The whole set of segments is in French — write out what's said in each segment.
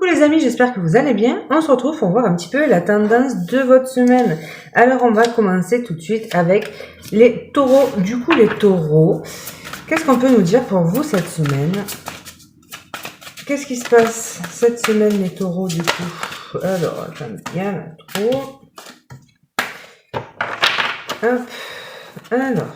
Coucou les amis, j'espère que vous allez bien. On se retrouve pour voir un petit peu la tendance de votre semaine. Alors on va commencer tout de suite avec les taureaux. Du coup les taureaux, qu'est-ce qu'on peut nous dire pour vous cette semaine? Qu'est-ce qui se passe cette semaine les taureaux du coup? Alors, attendez, il y en a trop. Hop, alors...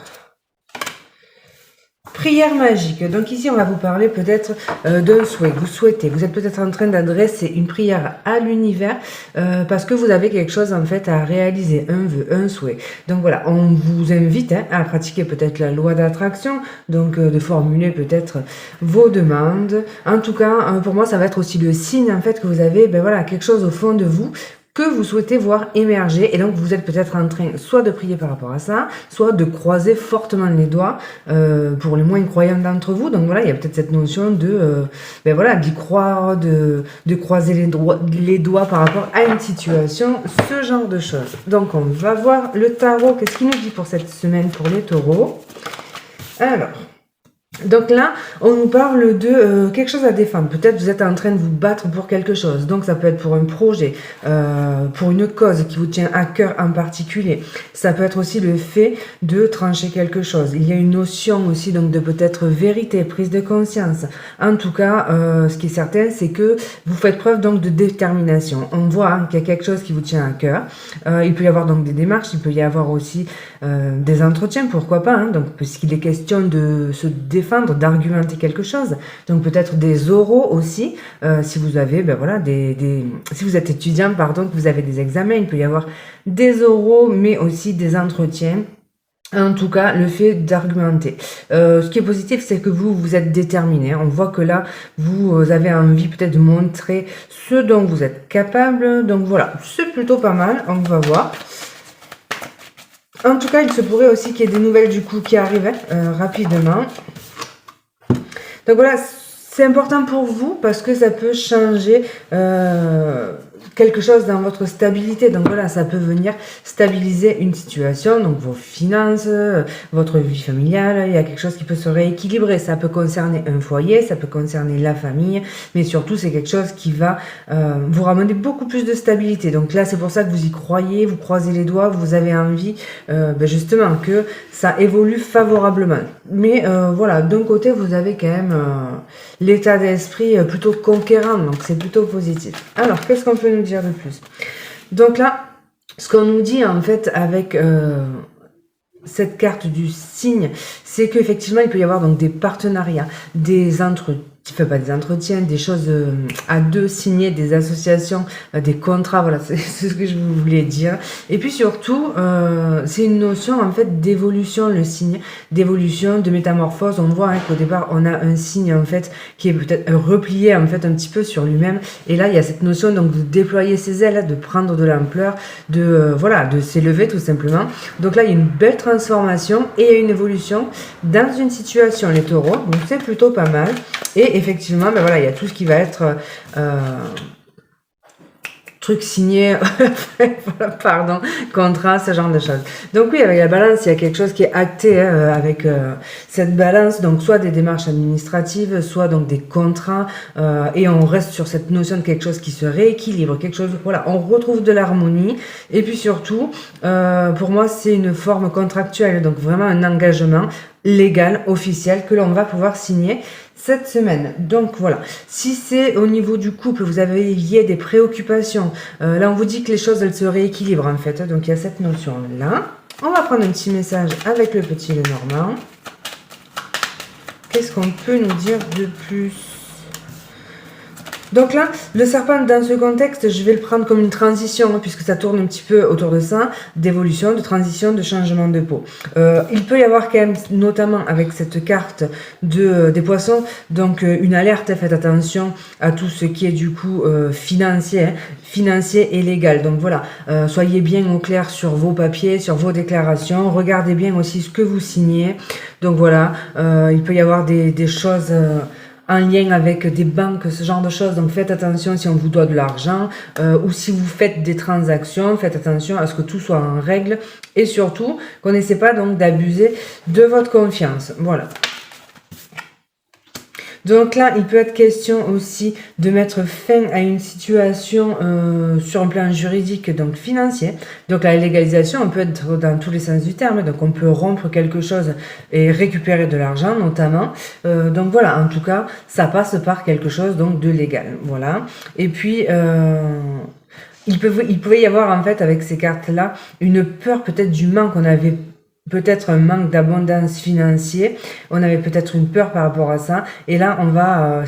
Prière magique. Donc ici, on va vous parler peut-être d'un souhait. Vous souhaitez, vous êtes peut-être en train d'adresser une prière à l'univers parce que vous avez quelque chose en fait à réaliser, un vœu, un souhait. Donc voilà, on vous invite à pratiquer peut-être la loi d'attraction, donc de formuler peut-être vos demandes. En tout cas, pour moi, ça va être aussi le signe en fait que vous avez, voilà, quelque chose au fond de vous que vous souhaitez voir émerger, et donc vous êtes peut-être en train soit de prier par rapport à ça, soit de croiser fortement les doigts pour les moins croyants d'entre vous. Donc voilà, il y a peut-être cette notion de voilà, d'y croire, de croiser les doigts par rapport à une situation, ce genre de choses. Donc on va voir le tarot, qu'est-ce qu'il nous dit pour cette semaine pour les taureaux. Alors, donc là, on nous parle de quelque chose à défendre. Peut-être vous êtes en train de vous battre pour quelque chose. Donc ça peut être pour un projet, pour une cause qui vous tient à cœur en particulier. Ça peut être aussi le fait de trancher quelque chose. Il y a une notion aussi donc de peut-être vérité, prise de conscience. En tout cas, ce qui est certain, c'est que vous faites preuve donc de détermination. On voit qu'il y a quelque chose qui vous tient à cœur. Il peut y avoir donc des démarches, il peut y avoir aussi des entretiens, pourquoi pas. Donc puisqu'il est question de se défendre, d'argumenter quelque chose, donc peut-être des oraux aussi, si vous avez, voilà, si vous êtes étudiant, pardon, que vous avez des examens, il peut y avoir des oraux, mais aussi des entretiens. En tout cas, le fait d'argumenter. Ce qui est positif, c'est que vous êtes déterminé. On voit que là, vous avez envie peut-être de montrer ce dont vous êtes capable. Donc voilà, c'est plutôt pas mal, on va voir. En tout cas, il se pourrait aussi qu'il y ait des nouvelles du coup qui arrivent rapidement. Donc voilà, c'est important pour vous parce que ça peut changer quelque chose dans votre stabilité. Donc voilà, ça peut venir stabiliser une situation, donc vos finances, votre vie familiale. Il y a quelque chose qui peut se rééquilibrer. Ça peut concerner un foyer, ça peut concerner la famille, mais surtout c'est quelque chose qui va vous ramener beaucoup plus de stabilité. Donc là, c'est pour ça que vous y croyez, vous croisez les doigts, vous avez envie justement que ça évolue favorablement. Mais voilà, d'un côté, vous avez quand même l'état d'esprit plutôt conquérant, donc c'est plutôt positif. Alors, qu'est-ce qu'on peut nous dire de plus? Donc là, ce qu'on nous dit en fait avec cette carte du signe, c'est qu'effectivement, il peut y avoir donc des partenariats, des entretiens, des choses à deux signées, des associations, des contrats, voilà, c'est ce que je voulais dire. Et puis surtout, c'est une notion en fait d'évolution, le signe, d'évolution, de métamorphose. On voit qu'au départ, on a un signe en fait qui est peut-être replié en fait un petit peu sur lui-même. Et là, il y a cette notion donc de déployer ses ailes, de prendre de l'ampleur, de voilà, de s'élever tout simplement. Donc là, il y a une belle transformation et une évolution dans une situation, les taureaux. Donc c'est plutôt pas mal. Et effectivement, voilà, il y a tout ce qui va être truc signé, pardon, contrat, ce genre de choses. Donc oui, avec la balance, il y a quelque chose qui est acté avec cette balance, donc soit des démarches administratives, soit donc des contrats, et on reste sur cette notion de quelque chose qui se rééquilibre, quelque chose, voilà, on retrouve de l'harmonie, et puis surtout, pour moi, c'est une forme contractuelle, donc vraiment un engagement légal, officiel, que l'on va pouvoir signer cette semaine. Donc voilà, si c'est au niveau du couple, vous avez des préoccupations, là on vous dit que les choses elles se rééquilibrent en fait, donc il y a cette notion là. On va prendre un petit message avec le petit Lenormand. Qu'est-ce qu'on peut nous dire de plus? Donc là, le serpent, dans ce contexte, je vais le prendre comme une transition, puisque ça tourne un petit peu autour de ça, d'évolution, de transition, de changement de peau. Il peut y avoir quand même, notamment avec cette carte des poissons, donc une alerte, faites attention à tout ce qui est du coup financier et légal. Donc voilà, soyez bien au clair sur vos papiers, sur vos déclarations, regardez bien aussi ce que vous signez. Donc voilà, il peut y avoir des choses... en lien avec des banques, ce genre de choses. Donc faites attention si on vous doit de l'argent ou si vous faites des transactions, faites attention à ce que tout soit en règle et surtout qu'on n'essaie pas donc d'abuser de votre confiance. Voilà. Donc là, il peut être question aussi de mettre fin à une situation sur un plan juridique, donc financier. Donc la légalisation, on peut être dans tous les sens du terme. Donc on peut rompre quelque chose et récupérer de l'argent, notamment. Donc voilà, en tout cas, ça passe par quelque chose donc de légal. Voilà. Et puis... il pouvait y avoir en fait avec ces cartes-là une peur peut-être du manque. On avait peut-être un manque d'abondance financier. On avait peut-être une peur par rapport à ça. Et là, on va...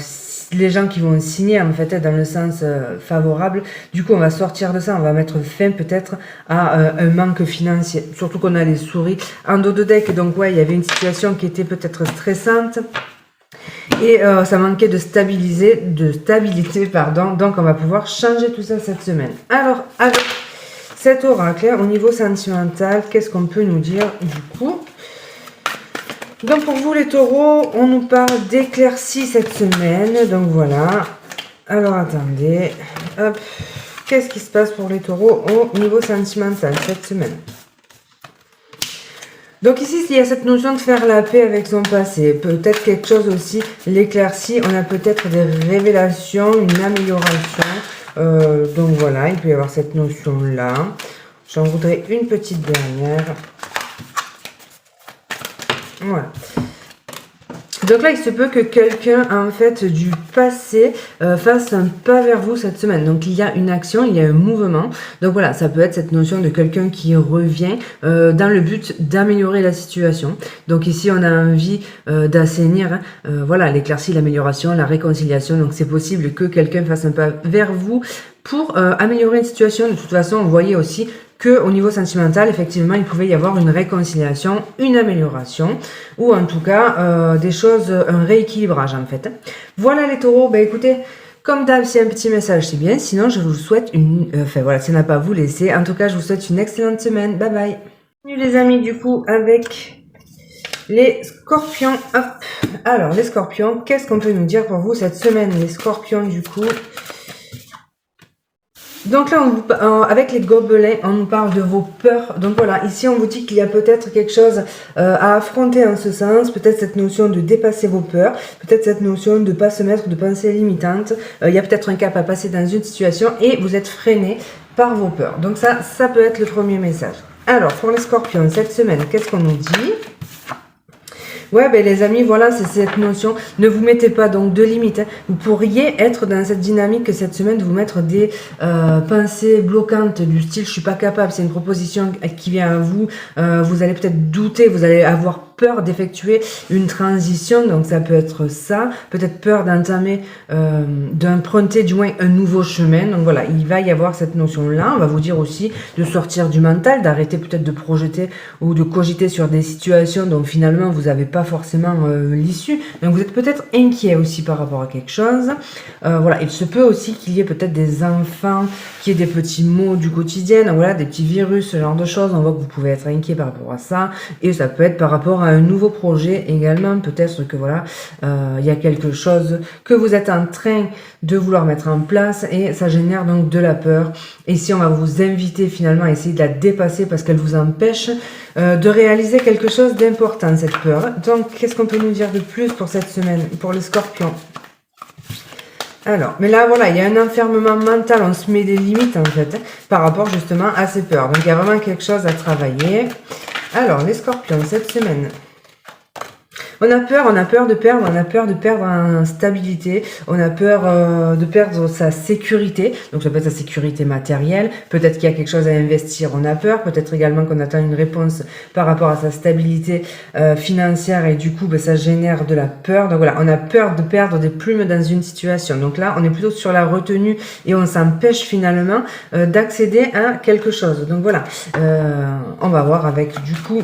les gens qui vont signer en fait dans le sens favorable, du coup on va sortir de ça, on va mettre fin peut-être à un manque financier. Surtout qu'on a les souris en dos de deck. Donc ouais, il y avait une situation qui était peut-être stressante. Et ça manquait de stabilité, pardon. Donc, on va pouvoir changer tout ça cette semaine. Alors, avec cet oracle, au niveau sentimental, qu'est-ce qu'on peut nous dire du coup? Donc, pour vous, les taureaux, on nous parle d'éclaircies cette semaine. Donc, voilà. Alors, attendez. Hop. Qu'est-ce qui se passe pour les taureaux au niveau sentimental cette semaine? Donc ici, il y a cette notion de faire la paix avec son passé. Peut-être quelque chose aussi, l'éclaircie, on a peut-être des révélations, une amélioration. Donc voilà, il peut y avoir cette notion-là. J'en voudrais une petite dernière. Voilà. Donc là, il se peut que quelqu'un, en fait, du passé fasse un pas vers vous cette semaine. Donc, il y a une action, il y a un mouvement. Donc voilà, ça peut être cette notion de quelqu'un qui revient dans le but d'améliorer la situation. Donc ici, on a envie d'assainir, voilà, l'éclaircie, l'amélioration, la réconciliation. Donc, c'est possible que quelqu'un fasse un pas vers vous pour améliorer une situation. De toute façon, vous voyez aussi que au niveau sentimental, effectivement, il pouvait y avoir une réconciliation, une amélioration, ou en tout cas, des choses, un rééquilibrage en fait. Voilà les taureaux, bah écoutez, comme d'hab, c'est un petit message, c'est bien, sinon je vous souhaite une... Enfin voilà, ça n'a pas à vous laisser, en tout cas, je vous souhaite une excellente semaine, bye bye. Bienvenue les amis, du coup, avec les scorpions, hop. Alors, les scorpions, qu'est-ce qu'on peut nous dire pour vous cette semaine, les scorpions, du coup? Donc là, avec les gobelins, on nous parle de vos peurs. Donc voilà, ici on vous dit qu'il y a peut-être quelque chose à affronter en ce sens. Peut-être cette notion de dépasser vos peurs. Peut-être cette notion de ne pas se mettre de pensées limitantes. Il y a peut-être un cap à passer dans une situation et vous êtes freiné par vos peurs. Donc ça peut être le premier message. Alors, pour les scorpions, cette semaine, qu'est-ce qu'on nous dit ? Ouais, ben les amis, voilà, c'est cette notion. Ne vous mettez pas donc de limites. Hein. Vous pourriez être dans cette dynamique cette semaine de vous mettre des pensées bloquantes du style je suis pas capable. C'est une proposition qui vient à vous. Vous allez peut-être douter, vous allez avoir peur d'effectuer une transition. Donc ça peut être ça. Peut-être peur d'entamer, d'emprunter du moins un nouveau chemin. Donc voilà, il va y avoir cette notion-là. On va vous dire aussi de sortir du mental, d'arrêter peut-être de projeter ou de cogiter sur des situations dont finalement vous n'avez pas forcément l'issue. Donc vous êtes peut-être inquiet aussi par rapport à quelque chose. Voilà, il se peut aussi qu'il y ait peut-être des enfants, qu'il y ait des petits maux du quotidien, donc voilà, des petits virus, ce genre de choses. On voit que vous pouvez être inquiet par rapport à ça. Et ça peut être par rapport à un nouveau projet également. Peut-être que voilà, il y a quelque chose que vous êtes en train de vouloir mettre en place et ça génère donc de la peur. Et ici, on va vous inviter finalement à essayer de la dépasser parce qu'elle vous empêche de réaliser quelque chose d'important, cette peur. Donc, qu'est-ce qu'on peut nous dire de plus pour cette semaine, pour les scorpions? Alors, mais là, voilà, il y a un enfermement mental, on se met des limites, en fait, par rapport justement à ces peurs. Donc, il y a vraiment quelque chose à travailler. Alors, les scorpions, cette semaine... On a peur de perdre, on a peur de perdre en stabilité, on a peur de perdre sa sécurité, donc ça peut être sa sécurité matérielle, peut-être qu'il y a quelque chose à investir, on a peur, peut-être également qu'on attend une réponse par rapport à sa stabilité financière et du coup ben, ça génère de la peur. Donc voilà, on a peur de perdre des plumes dans une situation, donc là on est plutôt sur la retenue et on s'empêche finalement d'accéder à quelque chose. Donc voilà, on va voir avec du coup...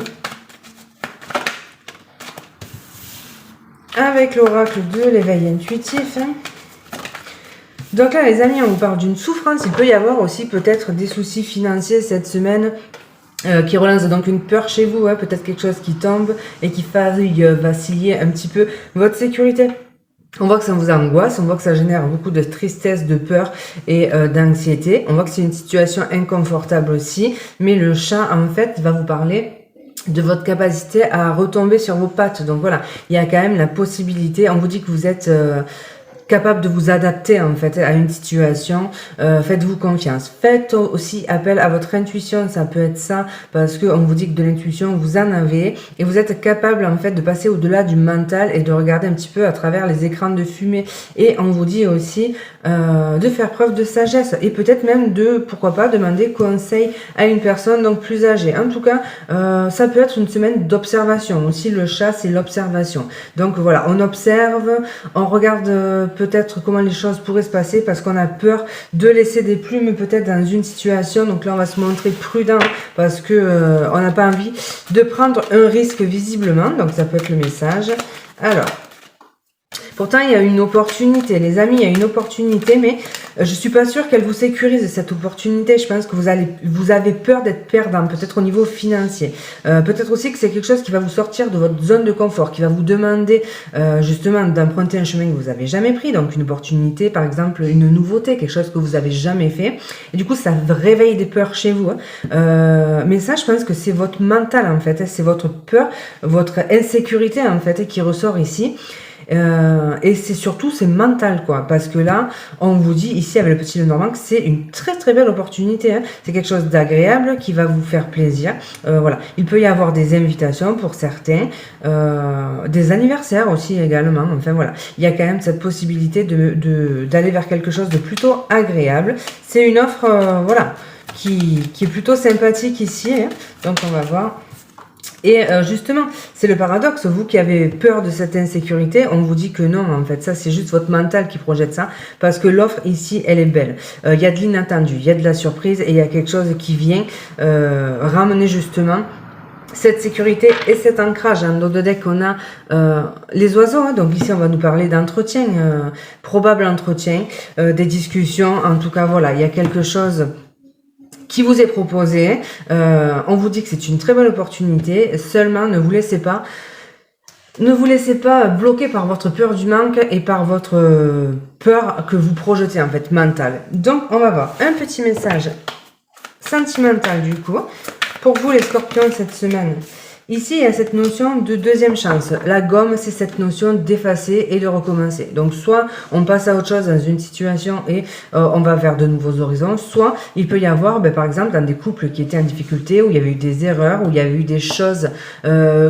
Avec l'oracle de l'éveil intuitif. Donc là, les amis, on vous parle d'une souffrance. Il peut y avoir aussi peut-être des soucis financiers cette semaine qui relance donc une peur chez vous. Hein, peut-être quelque chose qui tombe et qui faille vaciller un petit peu votre sécurité. On voit que ça vous angoisse, on voit que ça génère beaucoup de tristesse, de peur et d'anxiété. On voit que c'est une situation inconfortable aussi. Mais le chat, en fait, va vous parler... de votre capacité à retomber sur vos pattes. Donc voilà, il y a quand même la possibilité, on vous dit que vous êtes capable de vous adapter en fait à une situation. Faites-vous confiance. Faites aussi appel à votre intuition, ça peut être ça, parce que on vous dit que de l'intuition vous en avez et vous êtes capable en fait de passer au-delà du mental et de regarder un petit peu à travers les écrans de fumée. Et on vous dit aussi de faire preuve de sagesse et peut-être même de, pourquoi pas, demander conseil à une personne donc plus âgée. En tout cas, ça peut être une semaine d'observation. Aussi, le chat, c'est l'observation. Donc voilà, on observe, on regarde peut-être comment les choses pourraient se passer parce qu'on a peur de laisser des plumes peut-être dans une situation. Donc là, on va se montrer prudent parce que on n'a pas envie de prendre un risque visiblement. Donc ça peut être le message. Alors, pourtant, il y a une opportunité, les amis, il y a une opportunité, mais je suis pas sûre qu'elle vous sécurise cette opportunité. Je pense que vous avez peur d'être perdant, peut-être au niveau financier. Peut-être aussi que c'est quelque chose qui va vous sortir de votre zone de confort, qui va vous demander justement d'emprunter un chemin que vous avez jamais pris, donc une opportunité, par exemple, une nouveauté, quelque chose que vous avez jamais fait. Et du coup, ça réveille des peurs chez vous. Mais ça, je pense que c'est votre mental en fait, c'est votre peur, votre insécurité en fait qui ressort ici. Et c'est surtout c'est mental quoi, parce que là on vous dit ici avec le petit Lenormand que c'est une très très belle opportunité, hein. C'est quelque chose d'agréable qui va vous faire plaisir. Voilà, il peut y avoir des invitations pour certains, des anniversaires aussi également. Enfin voilà, il y a quand même cette possibilité d'aller vers quelque chose de plutôt agréable. C'est une offre voilà qui est plutôt sympathique ici, hein. Donc on va voir. Et justement, c'est le paradoxe, vous qui avez peur de cette insécurité, on vous dit que non, en fait, ça c'est juste votre mental qui projette ça, parce que l'offre ici, elle est belle. Il y a de l'inattendu, il y a de la surprise, et il y a quelque chose qui vient ramener justement cette sécurité et cet ancrage. Dans le deck, on a les oiseaux, hein, donc ici on va nous parler d'entretien, probable entretien, des discussions, en tout cas voilà, il y a quelque chose qui vous est proposé. On vous dit que c'est une très bonne opportunité. Seulement, ne vous laissez pas bloquer par votre peur du manque et par votre peur que vous projetez en fait mentale. Donc, on va voir un petit message sentimental du coup pour vous les Scorpions cette semaine. Ici, il y a cette notion de deuxième chance. La gomme, c'est cette notion d'effacer et de recommencer. Donc, soit on passe à autre chose dans une situation et on va vers de nouveaux horizons, soit il peut y avoir, par exemple, dans des couples qui étaient en difficulté, où il y avait eu des erreurs, où il y avait eu des choses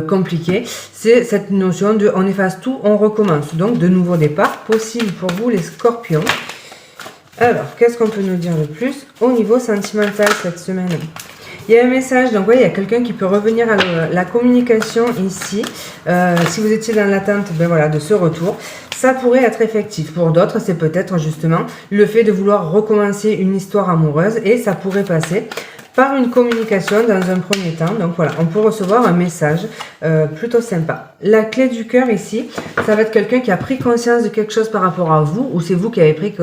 compliquées, c'est cette notion de on efface tout, on recommence. Donc, de nouveaux départs possibles pour vous, les Scorpions. Alors, qu'est-ce qu'on peut nous dire de plus au niveau sentimental cette semaine ? Il y a un message, donc il y a quelqu'un qui peut revenir à la communication ici. Si vous étiez dans l'attente voilà, de ce retour, ça pourrait être effectif. Pour d'autres, c'est peut-être justement le fait de vouloir recommencer une histoire amoureuse et ça pourrait passer par une communication dans un premier temps. Donc voilà, on peut recevoir un message plutôt sympa. La clé du cœur ici, ça va être quelqu'un qui a pris conscience de quelque chose par rapport à vous ou c'est vous qui avez pris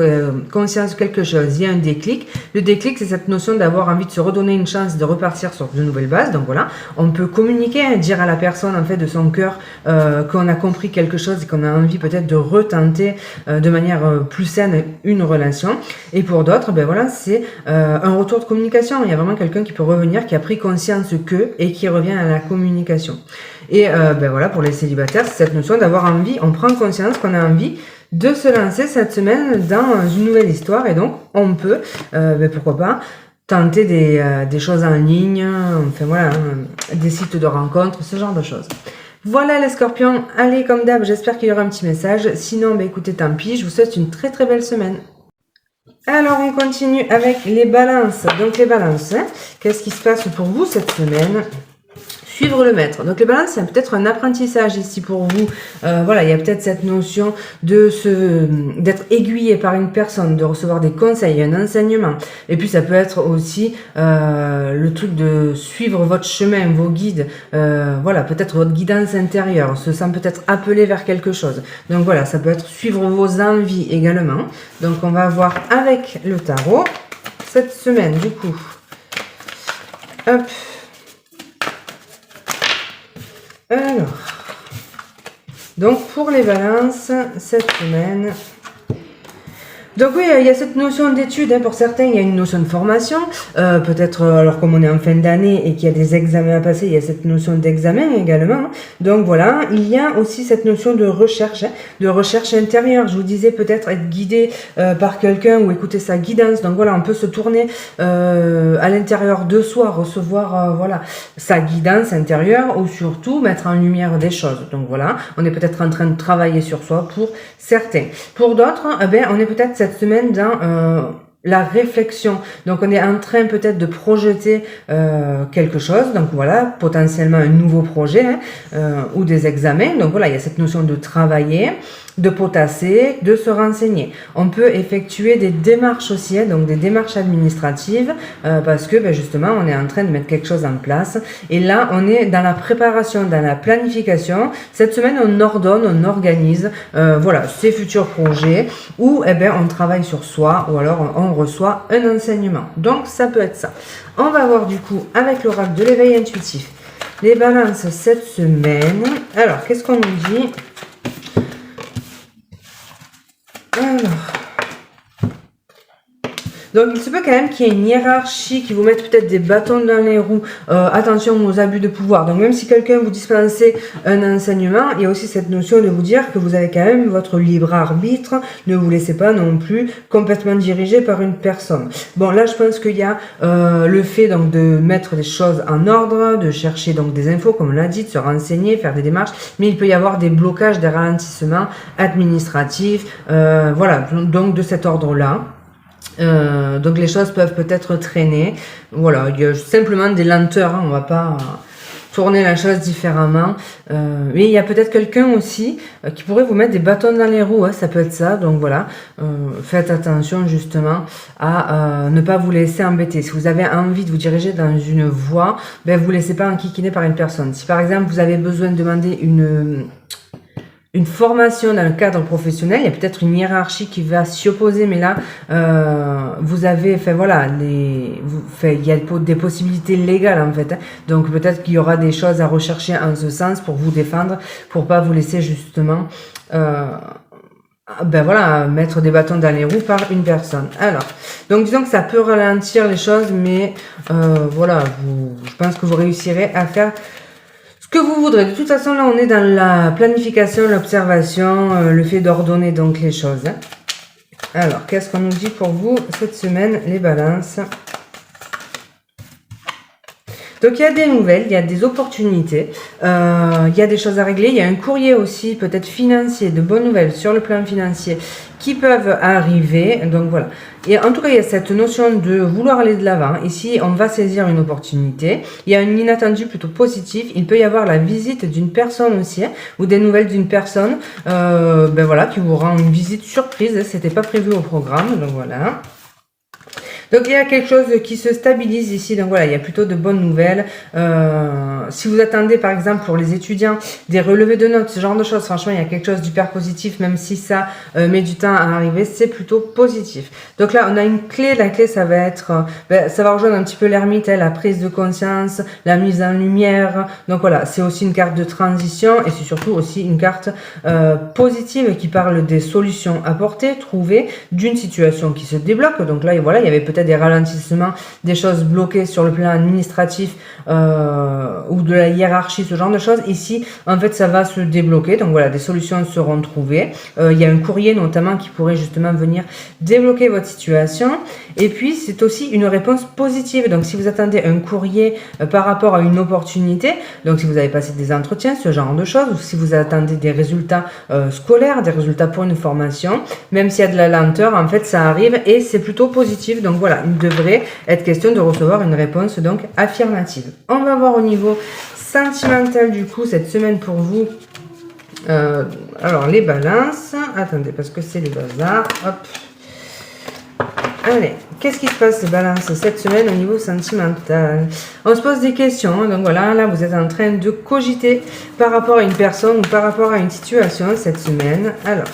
conscience de quelque chose. Il y a un déclic. Le déclic, c'est cette notion d'avoir envie de se redonner une chance de repartir sur de nouvelles bases. Donc voilà, on peut communiquer, hein, dire à la personne en fait de son cœur qu'on a compris quelque chose et qu'on a envie peut-être de retenter de manière plus saine une relation. Et pour d'autres, voilà, c'est un retour de communication. Il y a vraiment quelqu'un qui peut revenir, qui a pris conscience que et qui revient à la communication. Et voilà, pour les célibataires, c'est cette notion d'avoir envie, on prend conscience qu'on a envie de se lancer cette semaine dans une nouvelle histoire et donc on peut, pourquoi pas, tenter des choses en ligne, enfin voilà, des sites de rencontres, ce genre de choses. Voilà les Scorpions, allez comme d'hab, j'espère qu'il y aura un petit message, sinon écoutez, tant pis, je vous souhaite une très très belle semaine. Alors on continue avec les balances. Donc les balances, hein, qu'est-ce qui se passe pour vous cette semaine ? Suivre le maître. Donc les balances, c'est peut-être un apprentissage ici pour vous. Voilà, il y a peut-être cette notion d'être aiguillé par une personne, de recevoir des conseils, un enseignement. Et puis ça peut être aussi le truc de suivre votre chemin, vos guides. Voilà, peut-être votre guidance intérieure. On se sent peut-être appelé vers quelque chose. Donc voilà, ça peut être suivre vos envies également. Donc on va voir avec le tarot cette semaine du coup. Hop. Alors, donc pour les balances, cette semaine, Donc oui, il y a cette notion d'études, hein. Pour certains, il y a une notion de formation. Peut-être, alors comme on est en fin d'année et qu'il y a des examens à passer, il y a cette notion d'examen également, hein. Donc voilà, il y a aussi cette notion de recherche, hein, de recherche intérieure. Je vous disais peut-être être guidé par quelqu'un ou écouter sa guidance. Donc voilà, on peut se tourner à l'intérieur de soi, recevoir voilà sa guidance intérieure ou surtout mettre en lumière des choses. Donc voilà, on est peut-être en train de travailler sur soi pour certains. Pour d'autres, eh bien, on est peut-être cette semaine dans la réflexion. Donc on est en train peut-être de projeter quelque chose. Donc voilà, potentiellement un nouveau projet, hein, ou des examens. Donc voilà, il y a cette notion de travailler, de potasser, de se renseigner. On peut effectuer des démarches aussi, hein, donc des démarches administratives, parce que justement on est en train de mettre quelque chose en place. Et là on est dans la préparation, dans la planification. Cette semaine on ordonne, on organise voilà, ces futurs projets où on travaille sur soi ou alors on reçoit un enseignement. Donc ça peut être ça. On va voir du coup avec l'oracle de l'éveil intuitif les balances cette semaine. Alors qu'est-ce qu'on nous dit? Alors, donc il se peut quand même qu'il y ait une hiérarchie qui vous mette peut-être des bâtons dans les roues. Attention aux abus de pouvoir. Donc même si quelqu'un vous dispensait un enseignement, il y a aussi cette notion de vous dire que vous avez quand même votre libre arbitre. Ne vous laissez pas non plus complètement dirigé par une personne. Bon là je pense qu'il y a le fait donc de mettre des choses en ordre, de chercher donc des infos comme on l'a dit, de se renseigner, faire des démarches. Mais il peut y avoir des blocages, des ralentissements administratifs. Voilà, donc de cet ordre-là. Donc les choses peuvent peut-être traîner. Voilà, il y a simplement des lenteurs, hein, on va pas tourner la chose différemment. Mais il y a peut-être quelqu'un aussi qui pourrait vous mettre des bâtons dans les roues, hein, ça peut être ça. Donc voilà, faites attention justement à ne pas vous laisser embêter. Si vous avez envie de vous diriger dans une voie, vous laissez pas enquiquiner par une personne. Si par exemple vous avez besoin de demander une formation dans le cadre professionnel, il y a peut-être une hiérarchie qui va s'y opposer, mais là, vous avez, voilà, il y a des possibilités légales en fait, hein. Donc peut-être qu'il y aura des choses à rechercher en ce sens pour vous défendre, pour pas vous laisser justement, voilà, mettre des bâtons dans les roues par une personne. Alors, donc disons que ça peut ralentir les choses, mais voilà, je pense que vous réussirez à faire ce que vous voudrez. De toute façon, là, on est dans la planification, l'observation, le fait d'ordonner donc les choses, hein. Alors, qu'est-ce qu'on nous dit pour vous cette semaine, les balances? Donc il y a des nouvelles, il y a des opportunités, il y a des choses à régler, il y a un courrier aussi peut-être financier, de bonnes nouvelles sur le plan financier qui peuvent arriver. Donc voilà. Et en tout cas, il y a cette notion de vouloir aller de l'avant. Ici, on va saisir une opportunité. Il y a un inattendu plutôt positif. Il peut y avoir la visite d'une personne aussi, hein, ou des nouvelles d'une personne, voilà, qui vous rend une visite surprise. C'était pas prévu au programme, donc voilà. Donc il y a quelque chose qui se stabilise ici, donc voilà, il y a plutôt de bonnes nouvelles. Si vous attendez par exemple pour les étudiants des relevés de notes, ce genre de choses, franchement il y a quelque chose d'hyper positif, même si ça met du temps à arriver, c'est plutôt positif. Donc là on a une clé, la clé ça va être, ça va rejoindre un petit peu l'ermite, hein, la prise de conscience, la mise en lumière. Donc voilà, c'est aussi une carte de transition et c'est surtout aussi une carte positive qui parle des solutions apportées, trouvées, d'une situation qui se débloque. Donc là voilà, il y avait peut-être des ralentissements, des choses bloquées sur le plan administratif ou de la hiérarchie, ce genre de choses. Ici, en fait, ça va se débloquer. Donc voilà, des solutions seront trouvées. Il y a un courrier notamment qui pourrait justement venir débloquer votre situation. Et puis, c'est aussi une réponse positive. Donc, si vous attendez un courrier par rapport à une opportunité, donc si vous avez passé des entretiens, ce genre de choses, ou si vous attendez des résultats scolaires, des résultats pour une formation, même s'il y a de la lenteur, en fait, ça arrive et c'est plutôt positif. Donc voilà, il devrait être question de recevoir une réponse donc affirmative. On va voir au niveau sentimental du coup cette semaine pour vous. Alors les balances, attendez parce que c'est les bazars, hop. Allez, qu'est-ce qui se passe les balances cette semaine au niveau sentimental? On se pose des questions, hein, donc voilà, là vous êtes en train de cogiter par rapport à une personne ou par rapport à une situation cette semaine. Alors,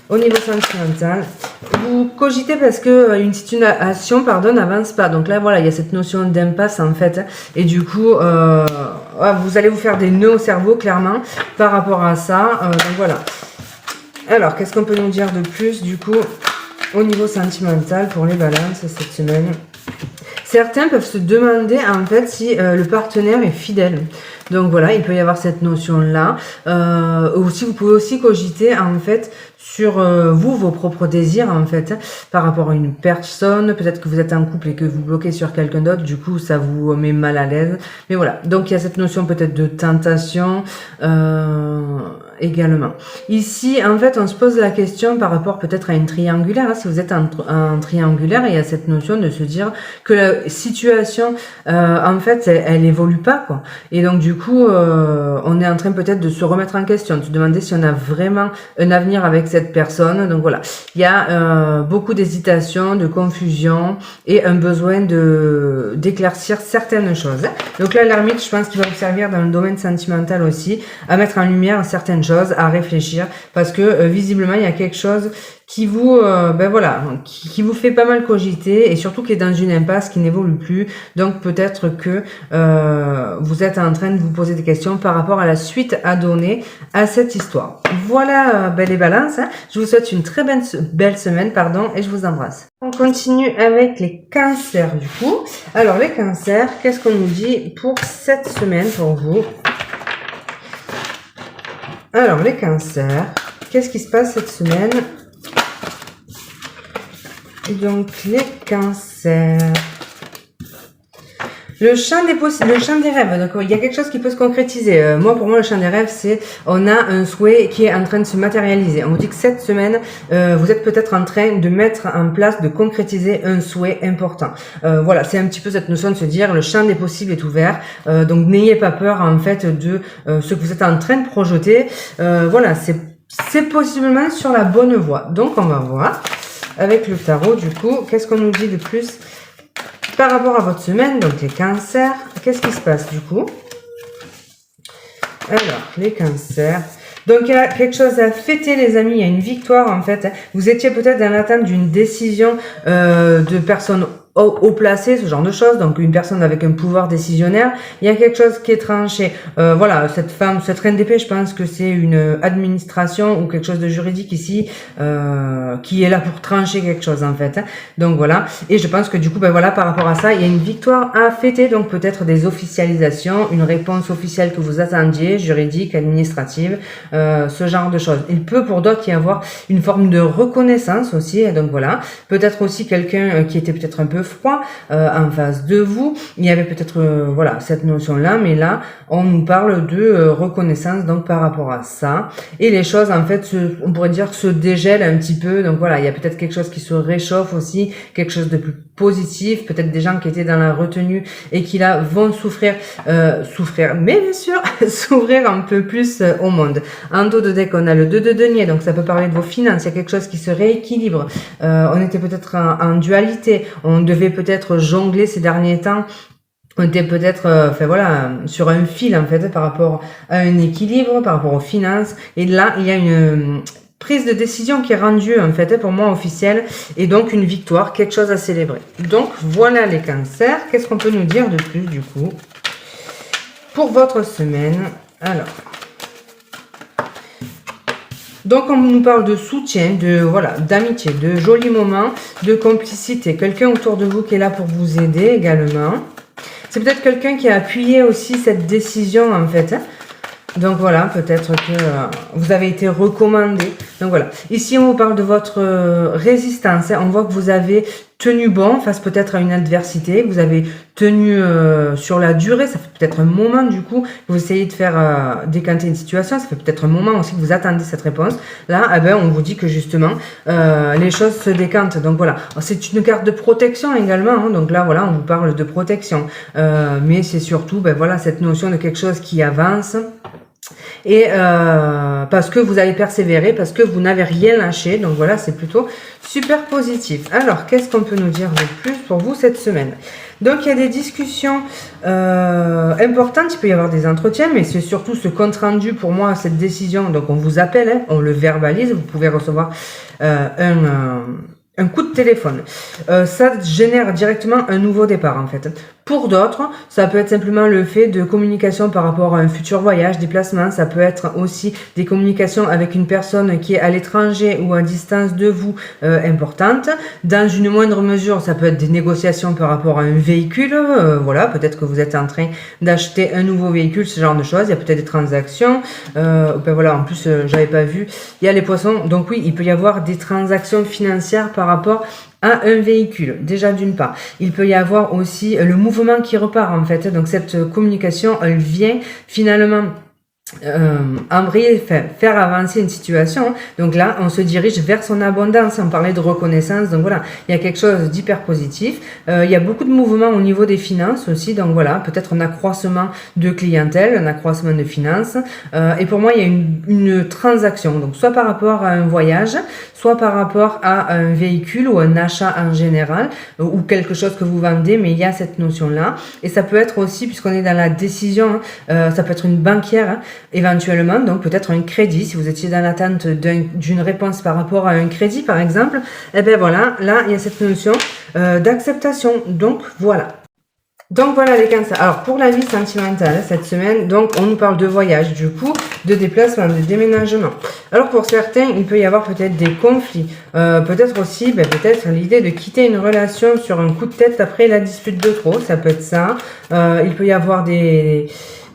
au niveau sentimental, vous cogitez parce que une situation, n'avance pas. Donc là, voilà, il y a cette notion d'impasse en fait. Et du coup, vous allez vous faire des nœuds au cerveau, clairement, par rapport à ça. Donc voilà. Alors, qu'est-ce qu'on peut nous dire de plus, du coup, au niveau sentimental pour les balances cette semaine. Certains peuvent se demander en fait si le partenaire est fidèle. Donc voilà, il peut y avoir cette notion-là. Aussi, vous pouvez aussi cogiter en fait sur vous, vos propres désirs en fait, par rapport à une personne. Peut-être que vous êtes en couple et que vous bloquez sur quelqu'un d'autre, du coup ça vous met mal à l'aise. Mais voilà, donc il y a cette notion peut-être de tentation également. Ici, en fait, on se pose la question par rapport peut-être à une triangulaire. Hein. Si vous êtes en triangulaire, il y a cette notion de se dire que la situation, en fait, elle évolue pas, quoi. Et donc, du coup, on est en train peut-être de se remettre en question, de se demander si on a vraiment un avenir avec cette personne. Donc voilà, il y a beaucoup d'hésitation, de confusion et un besoin d'éclaircir certaines choses. Donc là, l'ermite, je pense qu'il va vous servir dans le domaine sentimental aussi, à mettre en lumière certaines choses, à réfléchir, parce que visiblement, il y a quelque chose qui vous qui vous fait pas mal cogiter et surtout qui est dans une impasse qui n'évolue plus. Donc peut-être que vous êtes en train de vous poser des questions par rapport à la suite à donner à cette histoire. Voilà les balances, hein. Je vous souhaite une très belle semaine, et je vous embrasse. On continue avec les cancers du coup. Alors les cancers, qu'est-ce qu'on nous dit pour cette semaine pour vous? Alors les cancers, qu'est-ce qui se passe cette semaine? Donc les cancers, le champ des rêves. Donc il y a quelque chose qui peut se concrétiser. Pour moi le champ des rêves, c'est on a un souhait qui est en train de se matérialiser. On vous dit que cette semaine vous êtes peut-être en train de mettre en place, de concrétiser un souhait important. Voilà, c'est un petit peu cette notion de se dire le champ des possibles est ouvert. Donc n'ayez pas peur en fait de ce que vous êtes en train de projeter. Voilà, c'est possiblement sur la bonne voie. Donc on va voir avec le tarot du coup, qu'est-ce qu'on nous dit de plus par rapport à votre semaine. Donc les cancers, qu'est-ce qui se passe du coup? Alors les cancers, donc il y a quelque chose à fêter les amis, il y a une victoire en fait. Vous étiez peut-être dans l'attente d'une décision de personnes haut placé, ce genre de choses, donc une personne avec un pouvoir décisionnaire, il y a quelque chose qui est tranché. Voilà, cette reine d'épée, je pense que c'est une administration ou quelque chose de juridique ici, qui est là pour trancher quelque chose en fait. Donc voilà, et je pense que du coup, voilà, par rapport à ça, il y a une victoire à fêter, donc peut-être des officialisations, une réponse officielle que vous attendiez, juridique, administrative, ce genre de choses. Il peut pour d'autres y avoir une forme de reconnaissance aussi, et donc voilà, peut-être aussi quelqu'un qui était peut-être un peu froid en face de vous, il y avait peut-être voilà cette notion là, mais là on nous parle de reconnaissance donc par rapport à ça, et les choses en fait on pourrait dire se dégèlent un petit peu. Donc voilà, il y a peut-être quelque chose qui se réchauffe aussi, quelque chose de plus positif, peut-être des gens qui étaient dans la retenue et qui là vont souffrir, mais bien sûr s'ouvrir un peu plus au monde. En dos de deck on a le 2 de denier, donc ça peut parler de vos finances, il y a quelque chose qui se rééquilibre, on était peut-être en dualité, on devait peut-être jongler ces derniers temps, on était peut-être sur un fil en fait par rapport à un équilibre, par rapport aux finances, et là il y a une prise de décision qui est rendue en fait pour moi officielle, et donc une victoire, quelque chose à célébrer. Donc voilà les cancers, qu'est-ce qu'on peut nous dire de plus du coup pour votre semaine? Alors donc on nous parle de soutien, d'amitié, de jolis moments, de complicité, quelqu'un autour de vous qui est là pour vous aider également. C'est peut-être quelqu'un qui a appuyé aussi cette décision en fait. Donc voilà, peut-être que vous avez été recommandé. Donc voilà, ici on vous parle de votre résistance. On voit que vous avez tenu bon face peut-être à une adversité, vous avez tenu sur la durée. Ça fait peut-être un moment du coup que vous essayez de faire décanter une situation, ça fait peut-être un moment aussi que vous attendez cette réponse. Là, on vous dit que justement les choses se décantent. Donc voilà, c'est une carte de protection également, hein. Donc là voilà, on vous parle de protection, mais c'est surtout voilà cette notion de quelque chose qui avance. Et parce que vous avez persévéré, parce que vous n'avez rien lâché. Donc voilà, c'est plutôt super positif. Alors, qu'est-ce qu'on peut nous dire de plus pour vous cette semaine? Donc, il y a des discussions importantes. Il peut y avoir des entretiens, mais c'est surtout ce compte rendu pour moi, cette décision. Donc, on vous appelle, hein, on le verbalise. Vous pouvez recevoir un coup de téléphone. Ça génère directement un nouveau départ en fait. Pour d'autres, ça peut être simplement le fait de communication par rapport à un futur voyage, déplacement. Ça peut être aussi des communications avec une personne qui est à l'étranger ou à distance de vous importante. Dans une moindre mesure, ça peut être des négociations par rapport à un véhicule. Voilà, peut-être que vous êtes en train d'acheter un nouveau véhicule, ce genre de choses. Il y a peut-être des transactions. Ben voilà, en plus, j'avais pas vu. Il y a les poissons. Donc oui, il peut y avoir des transactions financières par rapport à un véhicule, déjà d'une part. Il peut y avoir aussi le mouvement qui repart en fait. Donc cette communication, elle vient finalement embrayer, faire avancer une situation. Donc là, on se dirige vers son abondance. On parlait de reconnaissance. Donc voilà, il y a quelque chose d'hyper positif. Il y a beaucoup de mouvements au niveau des finances aussi. Donc voilà, peut-être un accroissement de clientèle, un accroissement de finances. Et pour moi, il y a une transaction. Donc soit par rapport à un voyage, soit par rapport à un véhicule ou un achat en général, ou quelque chose que vous vendez, mais il y a cette notion-là. Et ça peut être aussi, puisqu'on est dans la décision, ça peut être une banquière, éventuellement, donc peut-être un crédit, si vous étiez dans l'attente d'une réponse par rapport à un crédit, par exemple, et bien voilà, là, il y a cette notion d'acceptation. Donc, voilà. Donc voilà les cancers. Alors pour la vie sentimentale cette semaine, donc on nous parle de voyage, du coup, de déplacement, de déménagement. Alors pour certains, il peut y avoir peut-être des conflits, peut-être aussi, peut-être l'idée de quitter une relation sur un coup de tête après la dispute de trop, ça peut être ça. Il peut y avoir des...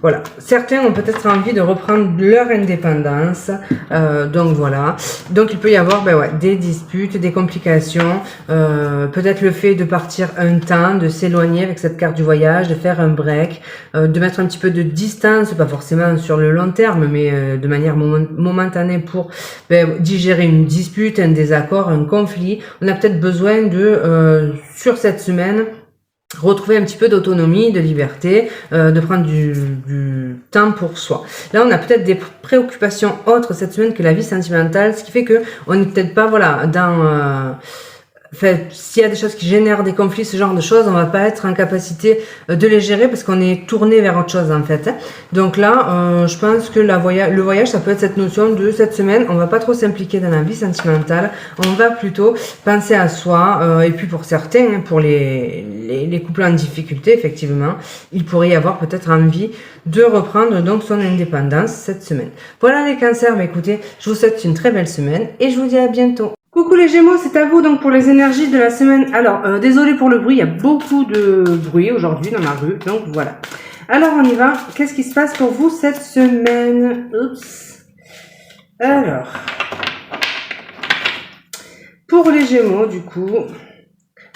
Voilà, certains ont peut-être envie de reprendre leur indépendance, donc voilà. Donc il peut y avoir des disputes, des complications, peut-être le fait de partir un temps, de s'éloigner avec cette carte du voyage, de faire un break, de mettre un petit peu de distance, pas forcément sur le long terme, mais de manière momentanée pour digérer une dispute, un désaccord, un conflit. On a peut-être besoin de, sur cette semaine, retrouver un petit peu d'autonomie, de liberté, de prendre du temps pour soi. Là, on a peut-être des préoccupations autres cette semaine que la vie sentimentale, ce qui fait que on n'est peut-être pas dans s'il y a des choses qui génèrent des conflits, ce genre de choses, on va pas être en capacité de les gérer parce qu'on est tourné vers autre chose en fait. Donc là, je pense que le voyage, ça peut être cette notion de cette semaine, on va pas trop s'impliquer dans la vie sentimentale, on va plutôt penser à soi. Et puis pour certains, pour les couples en difficulté, effectivement, il pourrait y avoir peut-être envie de reprendre donc son indépendance cette semaine. Voilà les cancers, écoutez, je vous souhaite une très belle semaine et je vous dis à bientôt. Coucou les Gémeaux, c'est à vous donc pour les énergies de la semaine. Alors, désolé pour le bruit, il y a beaucoup de bruit aujourd'hui dans ma rue, donc voilà. Alors on y va, qu'est-ce qui se passe pour vous cette semaine? Oups. Alors, pour les Gémeaux du coup,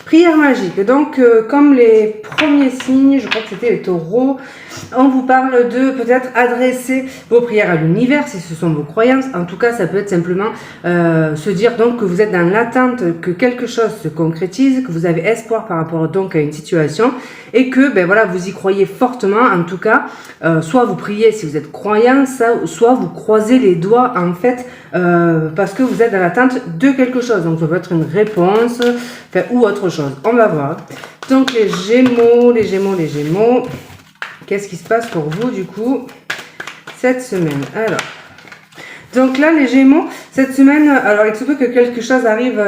prière magique. Donc comme les premiers signes, je crois que c'était les taureaux, on vous parle de peut-être adresser vos prières à l'univers si ce sont vos croyances. En tout cas, ça peut être simplement se dire donc que vous êtes dans l'attente que quelque chose se concrétise, que vous avez espoir par rapport donc à une situation et que voilà, vous y croyez fortement. En tout cas, soit vous priez si vous êtes croyant, soit vous croisez les doigts en fait parce que vous êtes dans l'attente de quelque chose. Donc ça peut être une réponse ou autre chose. On va voir. Donc les Gémeaux, qu'est-ce qui se passe pour vous du coup cette semaine? Alors, donc là les Gémeaux, cette semaine, alors il se peut que quelque chose arrive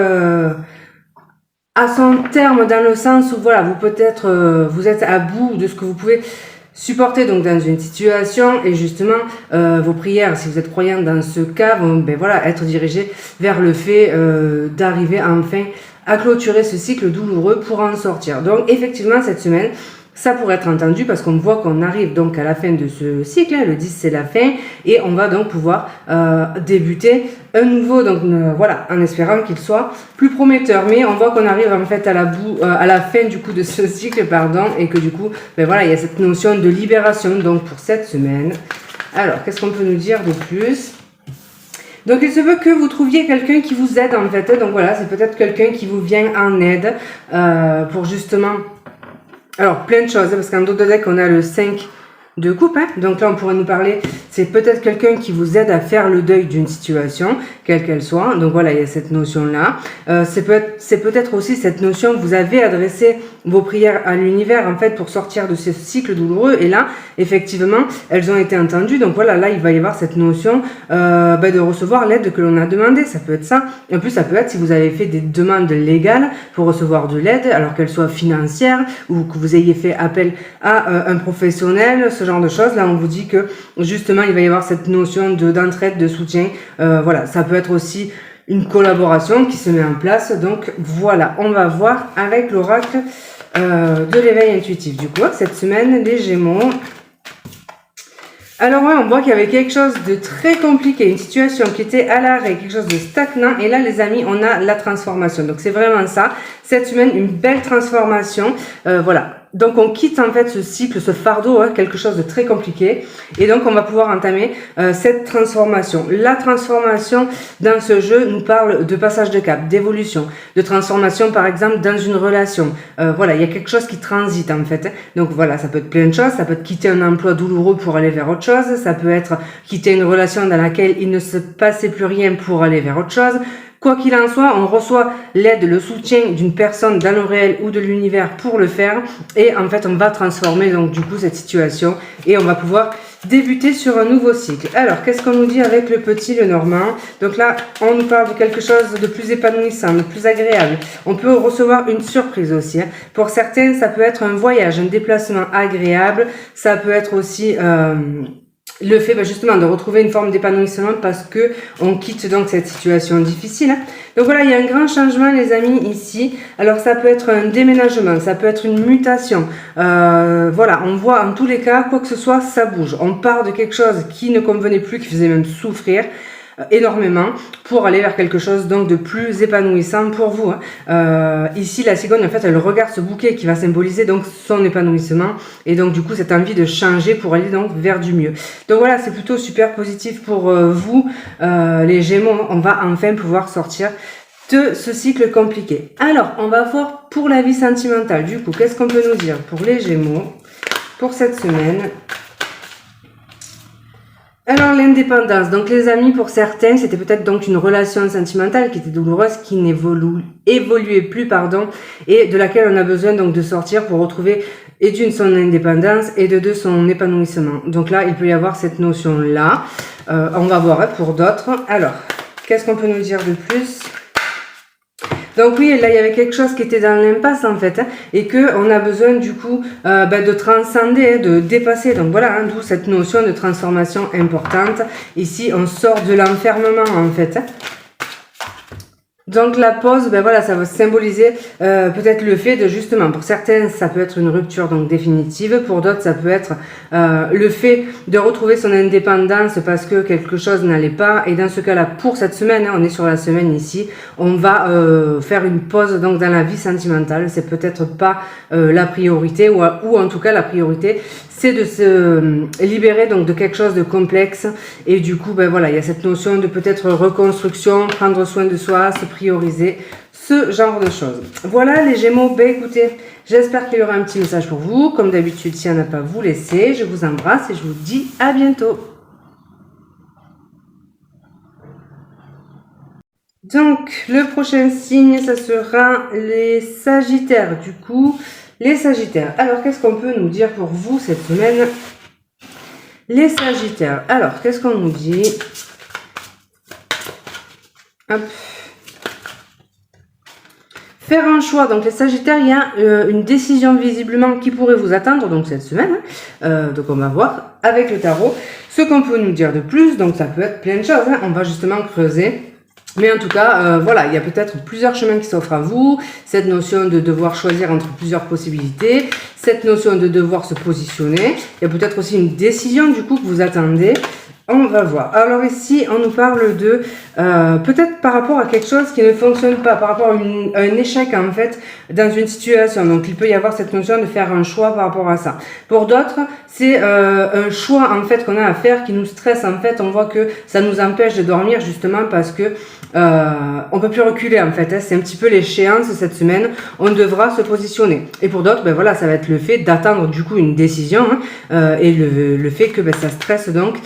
à son terme dans le sens où voilà, vous êtes à bout de ce que vous pouvez supporter donc dans une situation et justement vos prières, si vous êtes croyant dans ce cas, vont être dirigées vers le fait d'arriver enfin à clôturer ce cycle douloureux pour en sortir. Donc effectivement cette semaine, ça pourrait être entendu parce qu'on voit qu'on arrive donc à la fin de ce cycle, le 10 c'est la fin, et on va donc pouvoir débuter un nouveau, donc voilà, en espérant qu'il soit plus prometteur. Mais on voit qu'on arrive en fait à la fin du coup de ce cycle, et que du coup, voilà, il y a cette notion de libération donc pour cette semaine. Alors, qu'est-ce qu'on peut nous dire de plus ? Donc il se veut que vous trouviez quelqu'un qui vous aide en fait, donc voilà, c'est peut-être quelqu'un qui vous vient en aide pour justement... Alors, plein de choses, parce qu'en dos de deck, on a le 5 de coupe. Donc là, on pourrait nous parler, c'est peut-être quelqu'un qui vous aide à faire le deuil d'une situation, quelle qu'elle soit. Donc voilà, il y a cette notion-là. C'est peut-être aussi cette notion que vous avez adressée vos prières à l'univers en fait pour sortir de ce cycle douloureux. Et là, effectivement, elles ont été entendues. Donc voilà, là, il va y avoir cette notion de recevoir l'aide que l'on a demandé. Ça peut être ça. En plus, ça peut être si vous avez fait des demandes légales pour recevoir de l'aide, alors qu'elle soit financière ou que vous ayez fait appel à un professionnel, ce genre de choses. Là, on vous dit que justement, il va y avoir cette notion d'entraide, de soutien. Voilà, ça peut être aussi une collaboration qui se met en place. Donc voilà, on va voir avec l'oracle de l'éveil intuitif. Du coup, cette semaine, les Gémeaux. Alors ouais, on voit qu'il y avait quelque chose de très compliqué, une situation qui était à l'arrêt, quelque chose de stagnant. Et là, les amis, on a la transformation. Donc c'est vraiment ça. Cette semaine, une belle transformation. Voilà. Donc on quitte en fait ce cycle, ce fardeau, quelque chose de très compliqué. Et donc on va pouvoir entamer cette transformation. La transformation dans ce jeu nous parle de passage de cap, d'évolution, de transformation par exemple dans une relation. Voilà, il y a quelque chose qui transite en fait. Donc voilà, ça peut être plein de choses. Ça peut être quitter un emploi douloureux pour aller vers autre chose. Ça peut être quitter une relation dans laquelle il ne se passait plus rien pour aller vers autre chose. Quoi qu'il en soit, on reçoit l'aide, le soutien d'une personne dans le réel ou de l'univers pour le faire. Et en fait, on va transformer donc du coup cette situation et on va pouvoir débuter sur un nouveau cycle. Alors, qu'est-ce qu'on nous dit avec le petit, le normand? Donc là, on nous parle de quelque chose de plus épanouissant, de plus agréable. On peut recevoir une surprise aussi. Pour certains, ça peut être un voyage, un déplacement agréable. Ça peut être aussi... le fait justement de retrouver une forme d'épanouissement parce que on quitte donc cette situation difficile. Donc voilà, il y a un grand changement les amis ici. Alors ça peut être un déménagement, ça peut être une mutation. Voilà, on voit en tous les cas, quoi que ce soit, ça bouge. On part de quelque chose qui ne convenait plus, qui faisait même souffrir énormément pour aller vers quelque chose donc de plus épanouissant pour vous. Ici la cigogne en fait elle regarde ce bouquet qui va symboliser donc son épanouissement et donc du coup cette envie de changer pour aller donc vers du mieux. Donc voilà, c'est plutôt super positif pour vous les Gémeaux. On va enfin pouvoir sortir de ce cycle compliqué. Alors on va voir pour la vie sentimentale. Du coup, qu'est-ce qu'on peut nous dire pour les Gémeaux pour cette semaine? Alors l'indépendance, donc les amis, pour certains, c'était peut-être donc une relation sentimentale qui était douloureuse, qui n'évoluait plus, et de laquelle on a besoin donc de sortir pour retrouver et d'une son indépendance et de deux son épanouissement. Donc là, il peut y avoir cette notion-là. On va voir pour d'autres. Alors, qu'est-ce qu'on peut nous dire de plus ? Donc oui, là il y avait quelque chose qui était dans l'impasse en fait, et que on a besoin du coup de transcender, de dépasser. Donc voilà, d'où cette notion de transformation importante. Ici, on sort de l'enfermement en fait. Donc la pause, voilà, ça va symboliser peut-être le fait de justement, pour certains, ça peut être une rupture donc définitive, pour d'autres, ça peut être le fait de retrouver son indépendance parce que quelque chose n'allait pas. Et dans ce cas-là, pour cette semaine, on est sur la semaine ici, on va faire une pause donc dans la vie sentimentale. C'est peut-être pas la priorité ou en tout cas la priorité, c'est de se libérer donc de quelque chose de complexe. Et du coup, voilà, il y a cette notion de peut-être reconstruction, prendre soin de soi, se prioriser, ce genre de choses. Voilà les Gémeaux, écoutez, j'espère qu'il y aura un petit message pour vous. Comme d'habitude, s'il n'y en a pas, vous laissez. Je vous embrasse et je vous dis à bientôt. Donc, le prochain signe, ça sera les Sagittaires. Du coup, les Sagittaires. Alors, qu'est-ce qu'on peut nous dire pour vous cette semaine? Les Sagittaires. Alors, qu'est-ce qu'on nous dit? Hop. Faire un choix. Donc les Sagittaires, il y a une décision visiblement qui pourrait vous attendre donc cette semaine. Donc on va voir avec le tarot ce qu'on peut nous dire de plus. Donc ça peut être plein de choses. On va justement creuser. Mais en tout cas, voilà, il y a peut-être plusieurs chemins qui s'offrent à vous. Cette notion de devoir choisir entre plusieurs possibilités. Cette notion de devoir se positionner. Il y a peut-être aussi une décision du coup que vous attendez. On va voir. Alors ici, on nous parle de peut-être par rapport à quelque chose qui ne fonctionne pas, par rapport à un échec en fait dans une situation. Donc il peut y avoir cette notion de faire un choix par rapport à ça. Pour d'autres, c'est un choix en fait qu'on a à faire qui nous stresse en fait. On voit que ça nous empêche de dormir justement parce que on peut plus reculer en fait. C'est un petit peu l'échéance cette semaine. On devra se positionner. Et pour d'autres, voilà, ça va être le fait d'attendre du coup une décision et le fait que ça stresse donc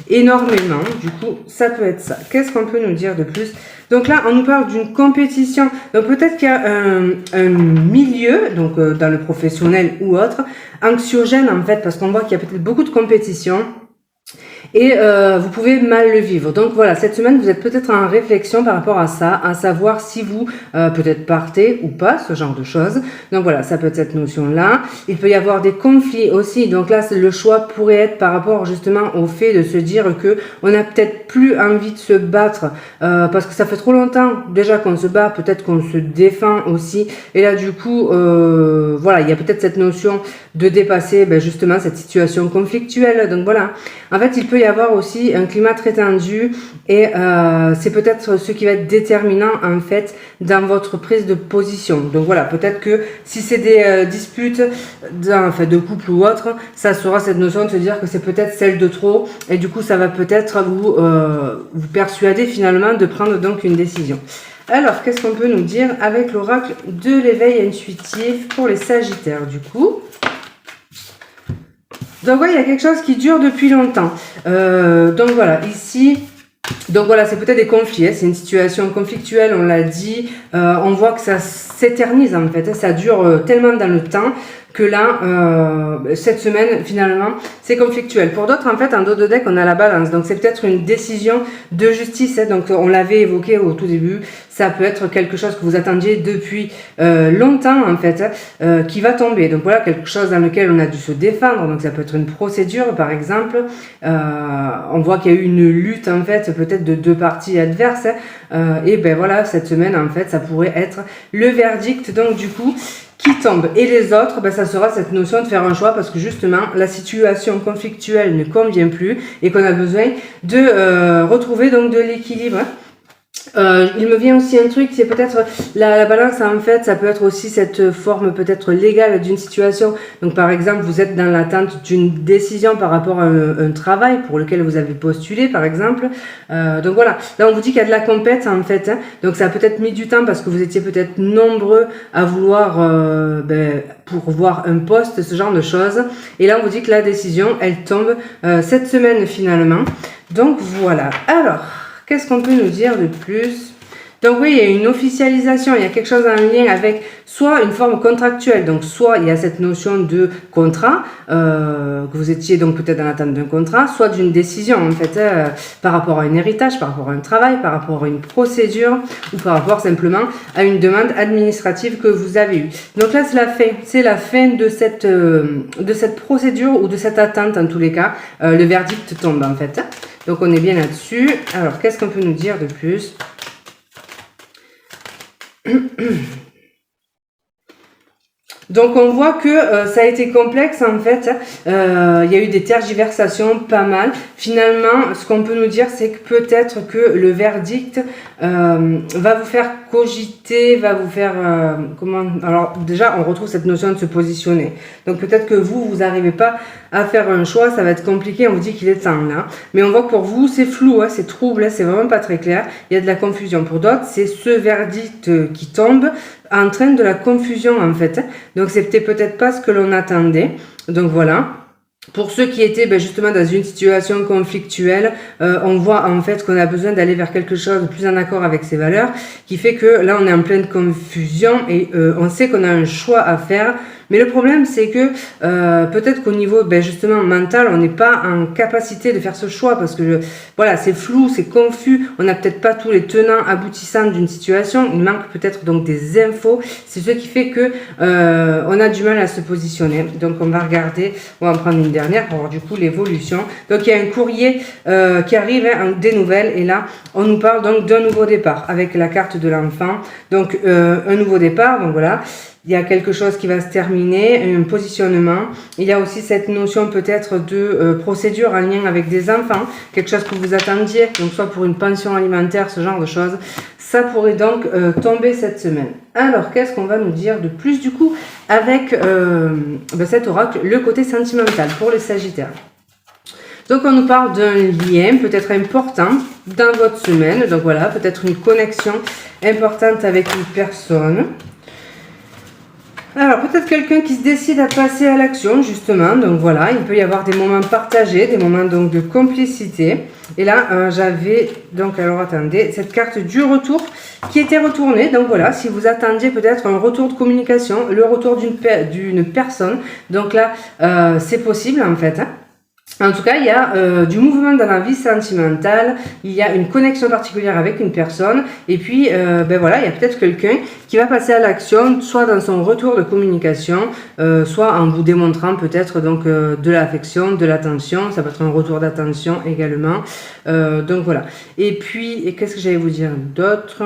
énormément. Du coup, ça peut être ça. Qu'est-ce qu'on peut nous dire de plus? Donc là, on nous parle d'une compétition. Donc peut-être qu'il y a un milieu, donc dans le professionnel ou autre, anxiogène en fait, parce qu'on voit qu'il y a peut-être beaucoup de compétition. Et vous pouvez mal le vivre. Donc voilà, cette semaine, vous êtes peut-être en réflexion par rapport à ça, à savoir si vous peut-être partez ou pas, ce genre de choses. Donc voilà, ça peut être cette notion-là. Il peut y avoir des conflits aussi. Donc là, le choix pourrait être par rapport justement au fait de se dire que on n'a peut-être plus envie de se battre parce que ça fait trop longtemps déjà qu'on se bat, peut-être qu'on se défend aussi. Et là, du coup, voilà, il y a peut-être cette notion de dépasser justement cette situation conflictuelle. Donc voilà, en fait, il peut y avoir aussi un climat très tendu et c'est peut-être ce qui va être déterminant en fait dans votre prise de position. Donc voilà, peut-être que si c'est des disputes de couple ou autre, ça sera cette notion de se dire que c'est peut-être celle de trop et du coup ça va peut-être vous persuader finalement de prendre donc une décision. Alors, qu'est-ce qu'on peut nous dire avec l'oracle de l'éveil intuitif pour les Sagittaires du coup? Donc oui, il y a quelque chose qui dure depuis longtemps. Donc voilà, ici, donc voilà, c'est peut-être des conflits, c'est une situation conflictuelle, on l'a dit. On voit que ça s'éternise en fait, ça dure tellement dans le temps que là, cette semaine, finalement, c'est conflictuel. Pour d'autres, en fait, en dos de deck, on a la balance. Donc, c'est peut-être une décision de justice. Donc, on l'avait évoqué au tout début. Ça peut être quelque chose que vous attendiez depuis longtemps, en fait, qui va tomber. Donc, voilà, quelque chose dans lequel on a dû se défendre. Donc, ça peut être une procédure, par exemple. On voit qu'il y a eu une lutte, en fait, peut-être de deux parties adverses. Et ben voilà, cette semaine, en fait, ça pourrait être le verdict. Donc, du coup, qui tombe. Et les autres, ça sera cette notion de faire un choix parce que justement, la situation conflictuelle ne convient plus et qu'on a besoin de retrouver donc de l'équilibre. Il me vient aussi un truc, c'est peut-être la balance en fait, ça peut être aussi cette forme peut-être légale d'une situation. Donc par exemple, vous êtes dans l'attente d'une décision par rapport à un travail pour lequel vous avez postulé par exemple. Donc voilà, là on vous dit qu'il y a de la compète en fait. Donc ça a peut-être mis du temps parce que vous étiez peut-être nombreux à vouloir pour voir un poste, ce genre de choses. Et là on vous dit que la décision, elle tombe cette semaine finalement. Donc voilà, alors... Qu'est-ce qu'on peut nous dire de plus? Donc oui, il y a une officialisation, il y a quelque chose en lien avec soit une forme contractuelle, donc soit il y a cette notion de contrat, que vous étiez donc peut-être dans l'attente d'un contrat, soit d'une décision en fait, par rapport à un héritage, par rapport à un travail, par rapport à une procédure, ou par rapport simplement à une demande administrative que vous avez eue. Donc là c'est la fin de cette procédure ou de cette attente en tous les cas, le verdict tombe en fait. Donc on est bien là-dessus. Alors qu'est-ce qu'on peut nous dire de plus? Donc on voit que ça a été complexe en fait, il y a eu des tergiversations pas mal. Finalement, ce qu'on peut nous dire, c'est que peut-être que le verdict va vous faire cogiter, va vous faire... Alors déjà, on retrouve cette notion de se positionner. Donc peut-être que vous n'arrivez pas à faire un choix, ça va être compliqué, on vous dit qu'il est temps là. Mais on voit que pour vous, c'est flou, c'est trouble, c'est vraiment pas très clair. Il y a de la confusion. Pour d'autres, c'est ce verdict qui tombe, entraîne de la confusion en fait. Donc c'était peut-être pas ce que l'on attendait. Donc voilà. Pour ceux qui étaient justement dans une situation conflictuelle, on voit en fait qu'on a besoin d'aller vers quelque chose de plus en accord avec ses valeurs, qui fait que là on est en pleine confusion et on sait qu'on a un choix à faire. Mais le problème, c'est que peut-être qu'au niveau justement mental, on n'est pas en capacité de faire ce choix parce que voilà, c'est flou, c'est confus, on n'a peut-être pas tous les tenants aboutissants d'une situation, il manque peut-être donc des infos, c'est ce qui fait que on a du mal à se positionner. Donc on va regarder, on va en prendre une dernière pour voir du coup l'évolution. Donc il y a un courrier qui arrive, des nouvelles, et là on nous parle donc d'un nouveau départ avec la carte de l'enfant. Donc un nouveau départ, donc voilà. Il y a quelque chose qui va se terminer, un positionnement. Il y a aussi cette notion peut-être de procédure en lien avec des enfants, quelque chose que vous attendiez, donc soit pour une pension alimentaire, ce genre de choses. Ça pourrait donc tomber cette semaine. Alors, qu'est-ce qu'on va nous dire de plus du coup avec cet oracle, le côté sentimental pour les Sagittaires? Donc on nous parle d'un lien peut-être important dans votre semaine. Donc voilà, peut-être une connexion importante avec une personne. Alors, peut-être quelqu'un qui se décide à passer à l'action, justement. Donc, voilà, il peut y avoir des moments partagés, des moments donc de complicité. Et là, j'avais, donc, alors attendez, cette carte du retour qui était retournée. Donc, voilà, si vous attendiez peut-être un retour de communication, le retour d'une personne. Donc là, c'est possible, en fait, hein. En tout cas, il y a du mouvement dans la vie sentimentale, il y a une connexion particulière avec une personne, et puis ben voilà, il y a peut-être quelqu'un qui va passer à l'action, soit dans son retour de communication, soit en vous démontrant peut-être donc de l'affection, de l'attention, ça peut être un retour d'attention également. Donc voilà. Et puis, et qu'est-ce que j'allais vous dire d'autre?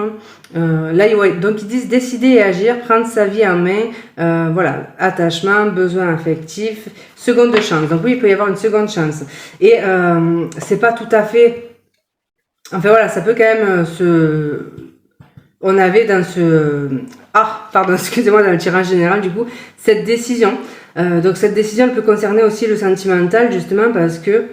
Là, ouais, donc ils disent décider et agir, prendre sa vie en main, voilà, attachement, besoin affectif, seconde chance. Donc oui, il peut y avoir une seconde chance. Et c'est pas tout à fait... Enfin voilà, ça peut quand même on avait dans ce... Ah, pardon, excusez-moi, dans le tirage général, du coup, cette décision. Donc cette décision, elle peut concerner aussi le sentimental, justement, parce que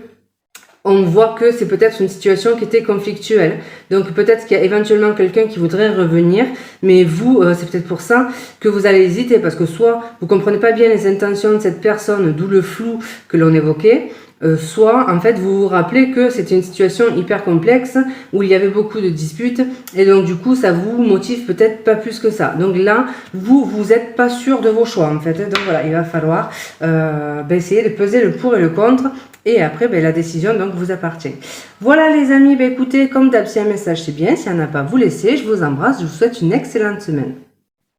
on voit que c'est peut-être une situation qui était conflictuelle. Donc peut-être qu'il y a éventuellement quelqu'un qui voudrait revenir, mais vous, c'est peut-être pour ça que vous allez hésiter, parce que soit vous comprenez pas bien les intentions de cette personne, d'où le flou que l'on évoquait, soit en fait vous vous rappelez que c'était une situation hyper complexe où il y avait beaucoup de disputes et donc du coup ça vous motive peut-être pas plus que ça. Donc là vous êtes pas sûr de vos choix en fait. Donc voilà, il va falloir essayer de peser le pour et le contre. Et après, la décision donc vous appartient. Voilà les amis, écoutez, comme d'hab, si un message c'est bien, s'il n'y en a pas, vous laissez. Je vous embrasse, je vous souhaite une excellente semaine.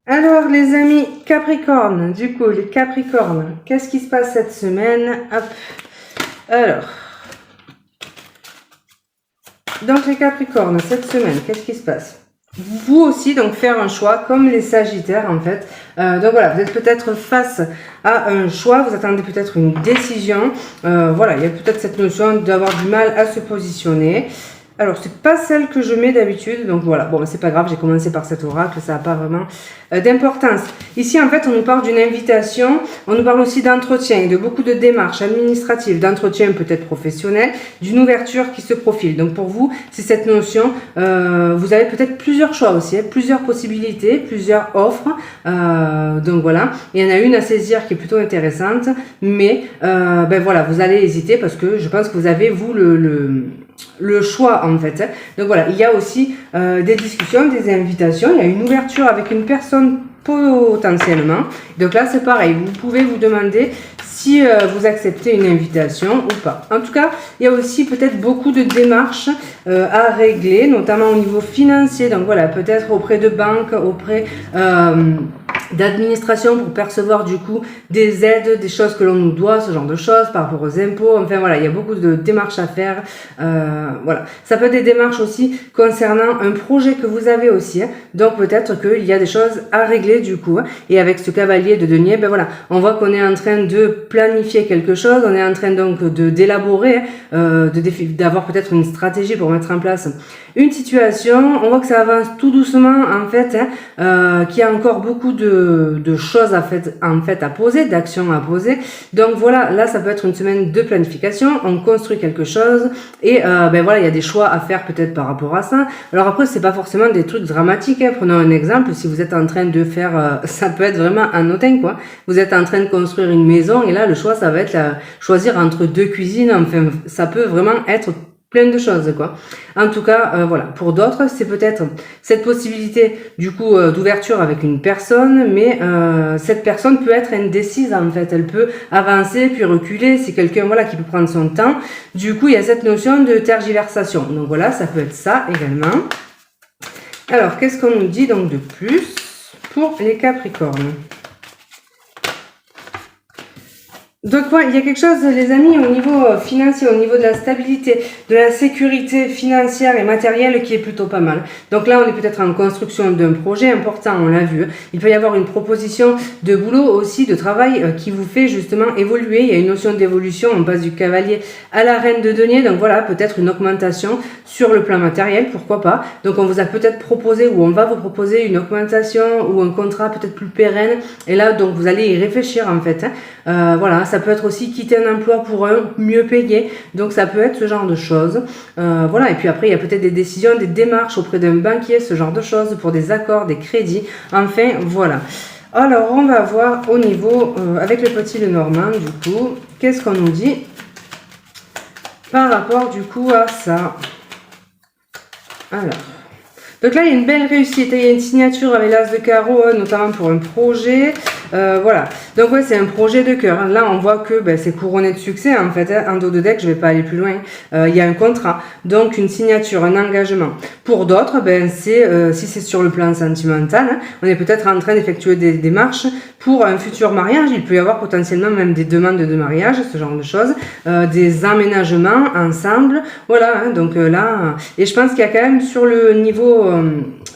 Alors les amis Capricorne, du coup, les Capricornes, qu'est-ce qui se passe cette semaine? Hop. Alors, donc les Capricornes, cette semaine, qu'est-ce qui se passe? Vous aussi, donc faire un choix comme les Sagittaires en fait. Donc voilà, vous êtes peut-être face à un choix, vous attendez peut-être une décision. Voilà, il y a peut-être cette notion d'avoir du mal à se positionner. Alors, c'est pas celle que je mets d'habitude, donc voilà. Bon, c'est pas grave, j'ai commencé par cet oracle, ça n'a pas vraiment d'importance. Ici, en fait, on nous parle d'une invitation, on nous parle aussi d'entretien, de beaucoup de démarches administratives, d'entretien peut-être professionnel, d'une ouverture qui se profile. Donc pour vous, c'est cette notion, vous avez peut-être plusieurs choix aussi, hein, plusieurs possibilités, plusieurs offres. Donc voilà, il y en a une à saisir qui est plutôt intéressante, mais voilà, vous allez hésiter parce que je pense que vous avez, vous, le choix en fait. Donc voilà, il y a aussi des discussions, des invitations, il y a une ouverture avec une personne potentiellement. Donc là c'est pareil, vous pouvez vous demander si vous acceptez une invitation ou pas. En tout cas, il y a aussi peut-être beaucoup de démarches à régler, notamment au niveau financier. Donc voilà, peut-être auprès de banques, auprès d'administration pour percevoir du coup des aides, des choses que l'on nous doit, ce genre de choses par rapport aux impôts. Enfin voilà, il y a beaucoup de démarches à faire. Voilà, ça peut être des démarches aussi concernant un projet que vous avez aussi. Hein. Donc peut-être qu'il y a des choses à régler du coup. Hein. Et avec ce cavalier de denier, voilà, on voit qu'on est en train de planifier quelque chose, on est en train donc d'élaborer, d'avoir peut-être une stratégie pour mettre en place une situation. On voit que ça avance tout doucement en fait, hein, qu'il y a encore beaucoup de choses à poser, d'actions à poser. Donc voilà, là ça peut être une semaine de planification, on construit quelque chose et voilà, il y a des choix à faire peut-être par rapport à ça. Alors après c'est pas forcément des trucs dramatiques, hein. Prenons un exemple, si vous êtes en train de faire, ça peut être vraiment anodin quoi. Vous êtes en train de construire une maison et là le choix ça va être choisir entre deux cuisines, enfin ça peut vraiment être plein de choses quoi. En tout cas, voilà. Pour d'autres, c'est peut-être cette possibilité du coup d'ouverture avec une personne, mais cette personne peut être indécise en fait. Elle peut avancer puis reculer. C'est quelqu'un voilà qui peut prendre son temps. Du coup, il y a cette notion de tergiversation. Donc voilà, ça peut être ça également. Alors, qu'est-ce qu'on nous dit donc de plus pour les Capricornes? Donc ouais, il y a quelque chose les amis au niveau financier, au niveau de la stabilité, de la sécurité financière et matérielle qui est plutôt pas mal. Donc là on est peut-être en construction d'un projet important, on l'a vu. Il peut y avoir une proposition de boulot aussi, de travail qui vous fait justement évoluer. Il y a une notion d'évolution, on passe du cavalier à la reine de denier. Donc voilà, peut-être une augmentation sur le plan matériel, pourquoi pas. Donc on vous a peut-être proposé ou on va vous proposer une augmentation ou un contrat peut-être plus pérenne. Et là donc vous allez y réfléchir en fait. Hein. Voilà. Ça peut être aussi quitter un emploi pour un mieux payé. Donc ça peut être ce genre de choses. Voilà. Et puis après, il y a peut-être des décisions, des démarches auprès d'un banquier, ce genre de choses, pour des accords, des crédits. Enfin, voilà. Alors, on va voir au niveau, avec le petit Lenormand, du coup, qu'est-ce qu'on nous dit par rapport, du coup, à ça. Alors, donc là, il y a une belle réussite. Il y a une signature avec l'as de carreau, notamment pour un projet. Voilà. Donc ouais, c'est un projet de cœur. Là, on voit que c'est couronné de succès. En fait, en dos de deck, je vais pas aller plus loin. Il y a un contrat, donc une signature, un engagement. Pour d'autres, c'est si c'est sur le plan sentimental, on est peut-être en train d'effectuer des démarches pour un futur mariage. Il peut y avoir potentiellement même des demandes de mariage, ce genre de choses, des emménagements ensemble. Voilà. Donc là, et je pense qu'il y a quand même sur le niveau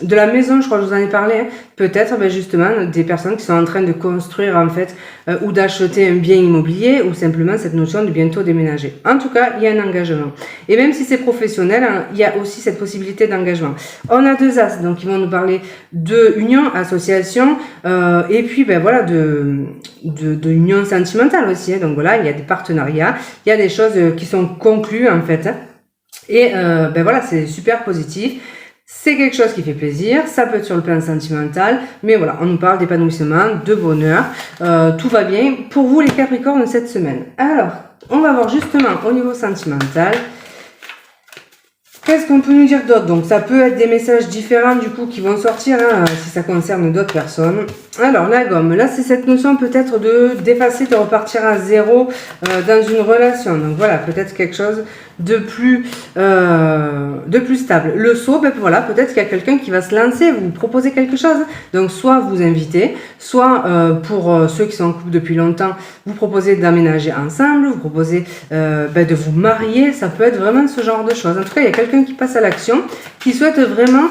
de la maison, je crois que je vous en ai parlé, peut-être justement des personnes qui sont en train de construire en fait ou d'acheter un bien immobilier ou simplement cette notion de bientôt déménager. En tout cas, il y a un engagement. Et même si c'est professionnel, il y a aussi cette possibilité d'engagement. On a deux as, donc ils vont nous parler de union, association et puis voilà de union sentimentale aussi. Donc voilà, il y a des partenariats, il y a des choses qui sont conclues en fait. Et voilà, c'est super positif. C'est quelque chose qui fait plaisir, ça peut être sur le plan sentimental, mais voilà, on nous parle d'épanouissement, de bonheur, tout va bien pour vous les Capricornes cette semaine. Alors, on va voir justement au niveau sentimental, qu'est-ce qu'on peut nous dire d'autre? Donc ça peut être des messages différents du coup qui vont sortir si ça concerne d'autres personnes. Alors la gomme, là c'est cette notion peut-être d'effacer, de repartir à zéro dans une relation. Donc voilà, peut-être quelque chose de plus stable. Le saut, voilà, peut-être qu'il y a quelqu'un qui va se lancer, vous proposer quelque chose. Donc soit vous invitez, soit pour ceux qui sont en couple depuis longtemps, vous proposez d'aménager ensemble, vous proposez de vous marier. Ça peut être vraiment ce genre de choses. En tout cas, il y a quelqu'un qui passe à l'action, qui souhaite vraiment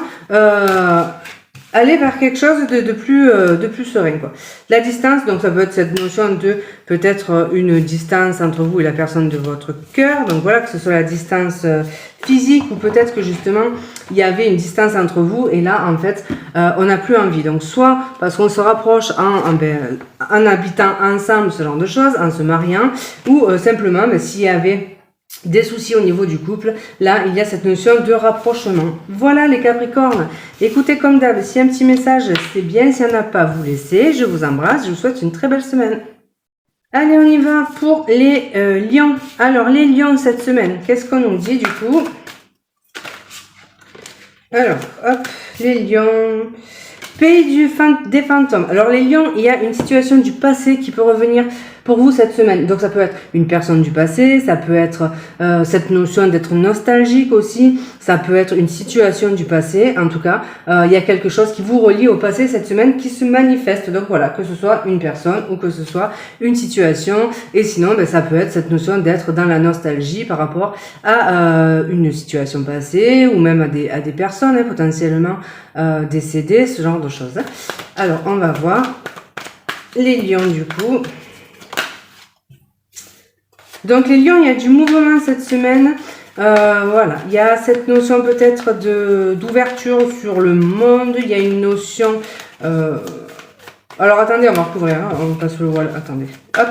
aller vers quelque chose de plus serein, quoi. La distance, donc ça peut être cette notion de peut-être une distance entre vous et la personne de votre cœur. Donc voilà, que ce soit la distance physique ou peut-être que justement il y avait une distance entre vous et là en fait on n'a plus envie. Donc soit parce qu'on se rapproche en habitant ensemble, ce genre de choses, en se mariant, ou simplement s'il y avait des soucis au niveau du couple, là il y a cette notion de rapprochement. Voilà les Capricornes, écoutez comme d'hab, s'il y a un petit message c'est bien, s'il n'y en a pas vous laissez, je vous embrasse, je vous souhaite une très belle semaine. Allez, on y va pour les lions. Alors les lions cette semaine, qu'est-ce qu'on nous dit du coup? Alors hop, les lions, pays des fantômes. Alors les lions, il y a une situation du passé qui peut revenir pour vous cette semaine. Donc ça peut être une personne du passé, ça peut être cette notion d'être nostalgique aussi, ça peut être une situation du passé. En tout cas, il y a quelque chose qui vous relie au passé cette semaine qui se manifeste. Donc voilà, que ce soit une personne ou que ce soit une situation. Et sinon, ça peut être cette notion d'être dans la nostalgie par rapport à une situation passée ou même à des personnes potentiellement décédées, ce genre de choses. Alors, on va voir les lions du coup. Donc les lions, il y a du mouvement cette semaine. Voilà, il y a cette notion peut-être d'ouverture sur le monde. Il y a une notion... alors attendez, on va recouvrir, on passe le voile. Attendez, hop.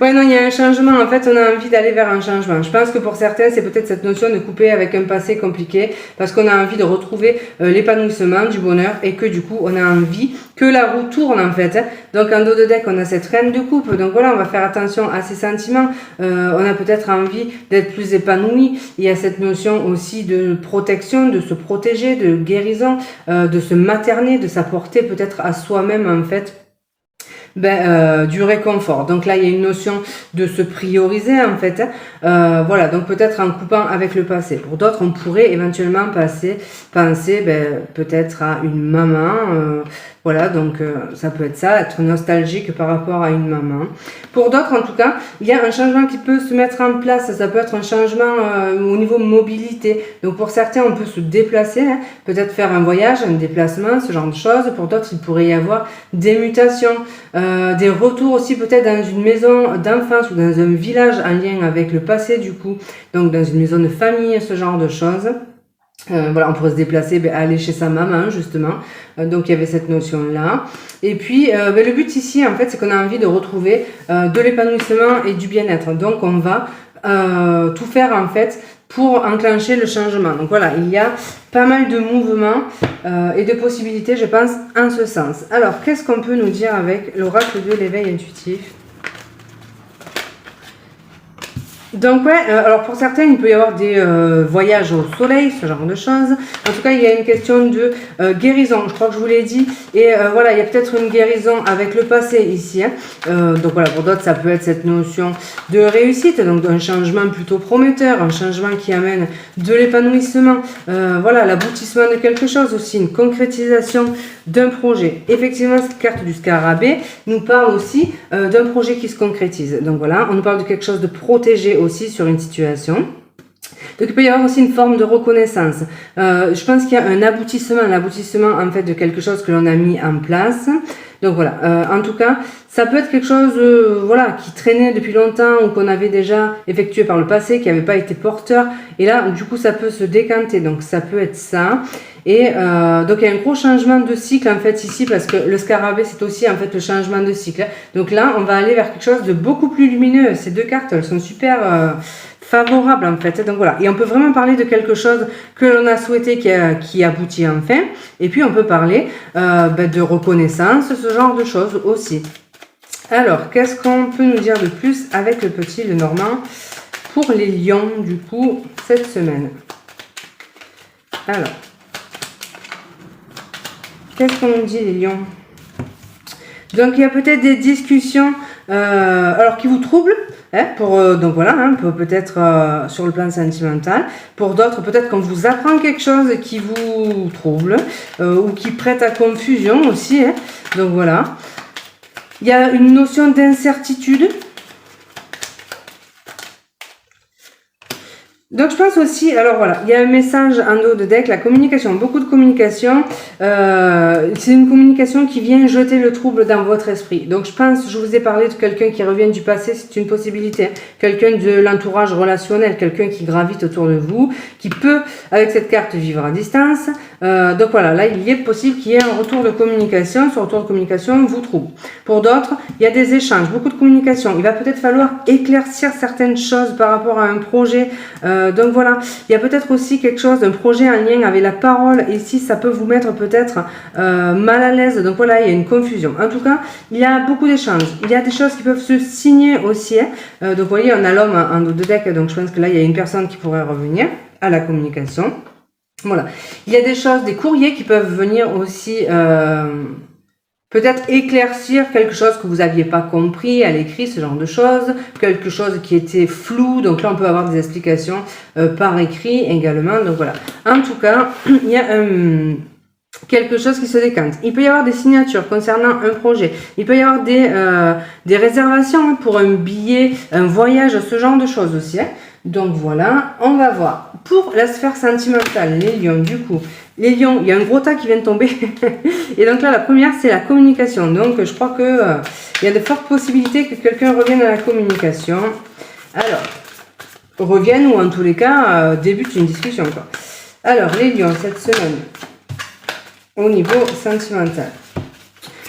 Ouais, non, il y a un changement. En fait, on a envie d'aller vers un changement. Je pense que pour certains, c'est peut-être cette notion de couper avec un passé compliqué parce qu'on a envie de retrouver l'épanouissement, du bonheur et que du coup, on a envie que la roue tourne en fait. Donc, en dos de deck, on a cette reine de coupe. Donc voilà, on va faire attention à ses sentiments. On a peut-être envie d'être plus épanoui. Il y a cette notion aussi de protection, de se protéger, de guérison, de se materner, de s'apporter peut-être à soi-même en fait. Du réconfort. Donc là, il y a une notion de se prioriser en fait. Voilà, donc peut-être en coupant avec le passé. Pour d'autres, on pourrait éventuellement penser peut-être à une maman. Voilà, donc ça peut être ça, être nostalgique par rapport à une maman. Pour d'autres, en tout cas, il y a un changement qui peut se mettre en place. Ça peut être un changement au niveau mobilité. Donc pour certains, on peut se déplacer, peut-être faire un voyage, un déplacement, ce genre de choses. Pour d'autres, il pourrait y avoir des mutations, des retours aussi peut-être dans une maison d'enfance ou dans un village en lien avec le passé du coup. Donc dans une maison de famille, ce genre de choses. Voilà, on pourrait se déplacer, aller chez sa maman justement. Donc il y avait cette notion-là. Et puis le but ici, en fait, c'est qu'on a envie de retrouver de l'épanouissement et du bien-être. Donc on va tout faire en fait pour enclencher le changement. Donc voilà, il y a pas mal de mouvements et de possibilités, je pense, en ce sens. Alors, qu'est-ce qu'on peut nous dire avec l'oracle de l'éveil intuitif? Donc ouais, alors pour certains, il peut y avoir des voyages au soleil, ce genre de choses. En tout cas, il y a une question de guérison, je crois que je vous l'ai dit. Et voilà, il y a peut-être une guérison avec le passé ici. Hein. Donc voilà, pour d'autres, ça peut être cette notion de réussite, donc d'un changement plutôt prometteur, un changement qui amène de l'épanouissement. Voilà, l'aboutissement de quelque chose aussi, une concrétisation d'un projet. Effectivement, cette carte du scarabée nous parle aussi d'un projet qui se concrétise. Donc voilà, on nous parle de quelque chose de protégé aussi sur une situation. Donc il peut y avoir aussi une forme de reconnaissance. Je pense qu'il y a un aboutissement en fait de quelque chose que l'on a mis en place. Donc voilà, en tout cas, ça peut être quelque chose voilà, qui traînait depuis longtemps ou qu'on avait déjà effectué par le passé, qui n'avait pas été porteur. Et là, du coup, ça peut se décanter. Donc ça peut être ça. Et donc il y a un gros changement de cycle en fait ici, parce que le scarabée c'est aussi en fait le changement de cycle. Donc là, on va aller vers quelque chose de beaucoup plus lumineux. Ces deux cartes, elles sont super favorable en fait. Donc voilà, et on peut vraiment parler de quelque chose que l'on a souhaité qui aboutit enfin. Et puis on peut parler de reconnaissance, ce genre de choses aussi. Alors, qu'est-ce qu'on peut nous dire de plus avec le petit Lenormand pour les lions du coup cette semaine? Alors, qu'est-ce qu'on nous dit les lions? Donc il y a peut-être des discussions alors qui vous troublent. Hein, donc voilà, hein, peut-être sur le plan sentimental. Pour d'autres, peut-être qu'on vous apprend quelque chose qui vous trouble ou qui prête à confusion aussi. Hein. Donc voilà. Il y a une notion d'incertitude. Donc je pense aussi, alors voilà, il y a un message en dos de deck, la communication, beaucoup de communication, c'est une communication qui vient jeter le trouble dans votre esprit. Donc je pense, je vous ai parlé de quelqu'un qui revient du passé, c'est une possibilité, quelqu'un de l'entourage relationnel, quelqu'un qui gravite autour de vous, qui peut, avec cette carte, vivre à distance. Donc voilà, là il est possible qu'il y ait un retour de communication, ce retour de communication vous trouble. Pour d'autres, il y a des échanges, beaucoup de communication, il va peut-être falloir éclaircir certaines choses par rapport à un projet. Donc voilà, il y a peut-être aussi quelque chose, un projet en lien avec la parole, et si ça peut vous mettre peut-être mal à l'aise. Donc voilà, il y a une confusion. En tout cas, il y a beaucoup d'échanges. Il y a des choses qui peuvent se signer aussi. Donc vous voyez, on a l'homme en dos de deck, donc je pense que là, il y a une personne qui pourrait revenir à la communication. Voilà. Il y a des choses, des courriers qui peuvent venir aussi peut-être éclaircir quelque chose que vous n'aviez pas compris à l'écrit, ce genre de choses, quelque chose qui était flou, donc là on peut avoir des explications par écrit également, donc voilà. En tout cas, il y a quelque chose qui se décante. Il peut y avoir des signatures concernant un projet, il peut y avoir des réservations pour un billet, un voyage, ce genre de choses aussi. Hein. Donc voilà, on va voir. Pour la sphère sentimentale, les lions, du coup, les lions, il y a un gros tas qui vient de tomber. Et donc là, la première, c'est la communication. Donc je crois que il y a de fortes possibilités que quelqu'un revienne à la communication. Alors, revienne ou en tous les cas, débute une discussion, quoi. Alors, les lions, cette semaine, au niveau sentimental.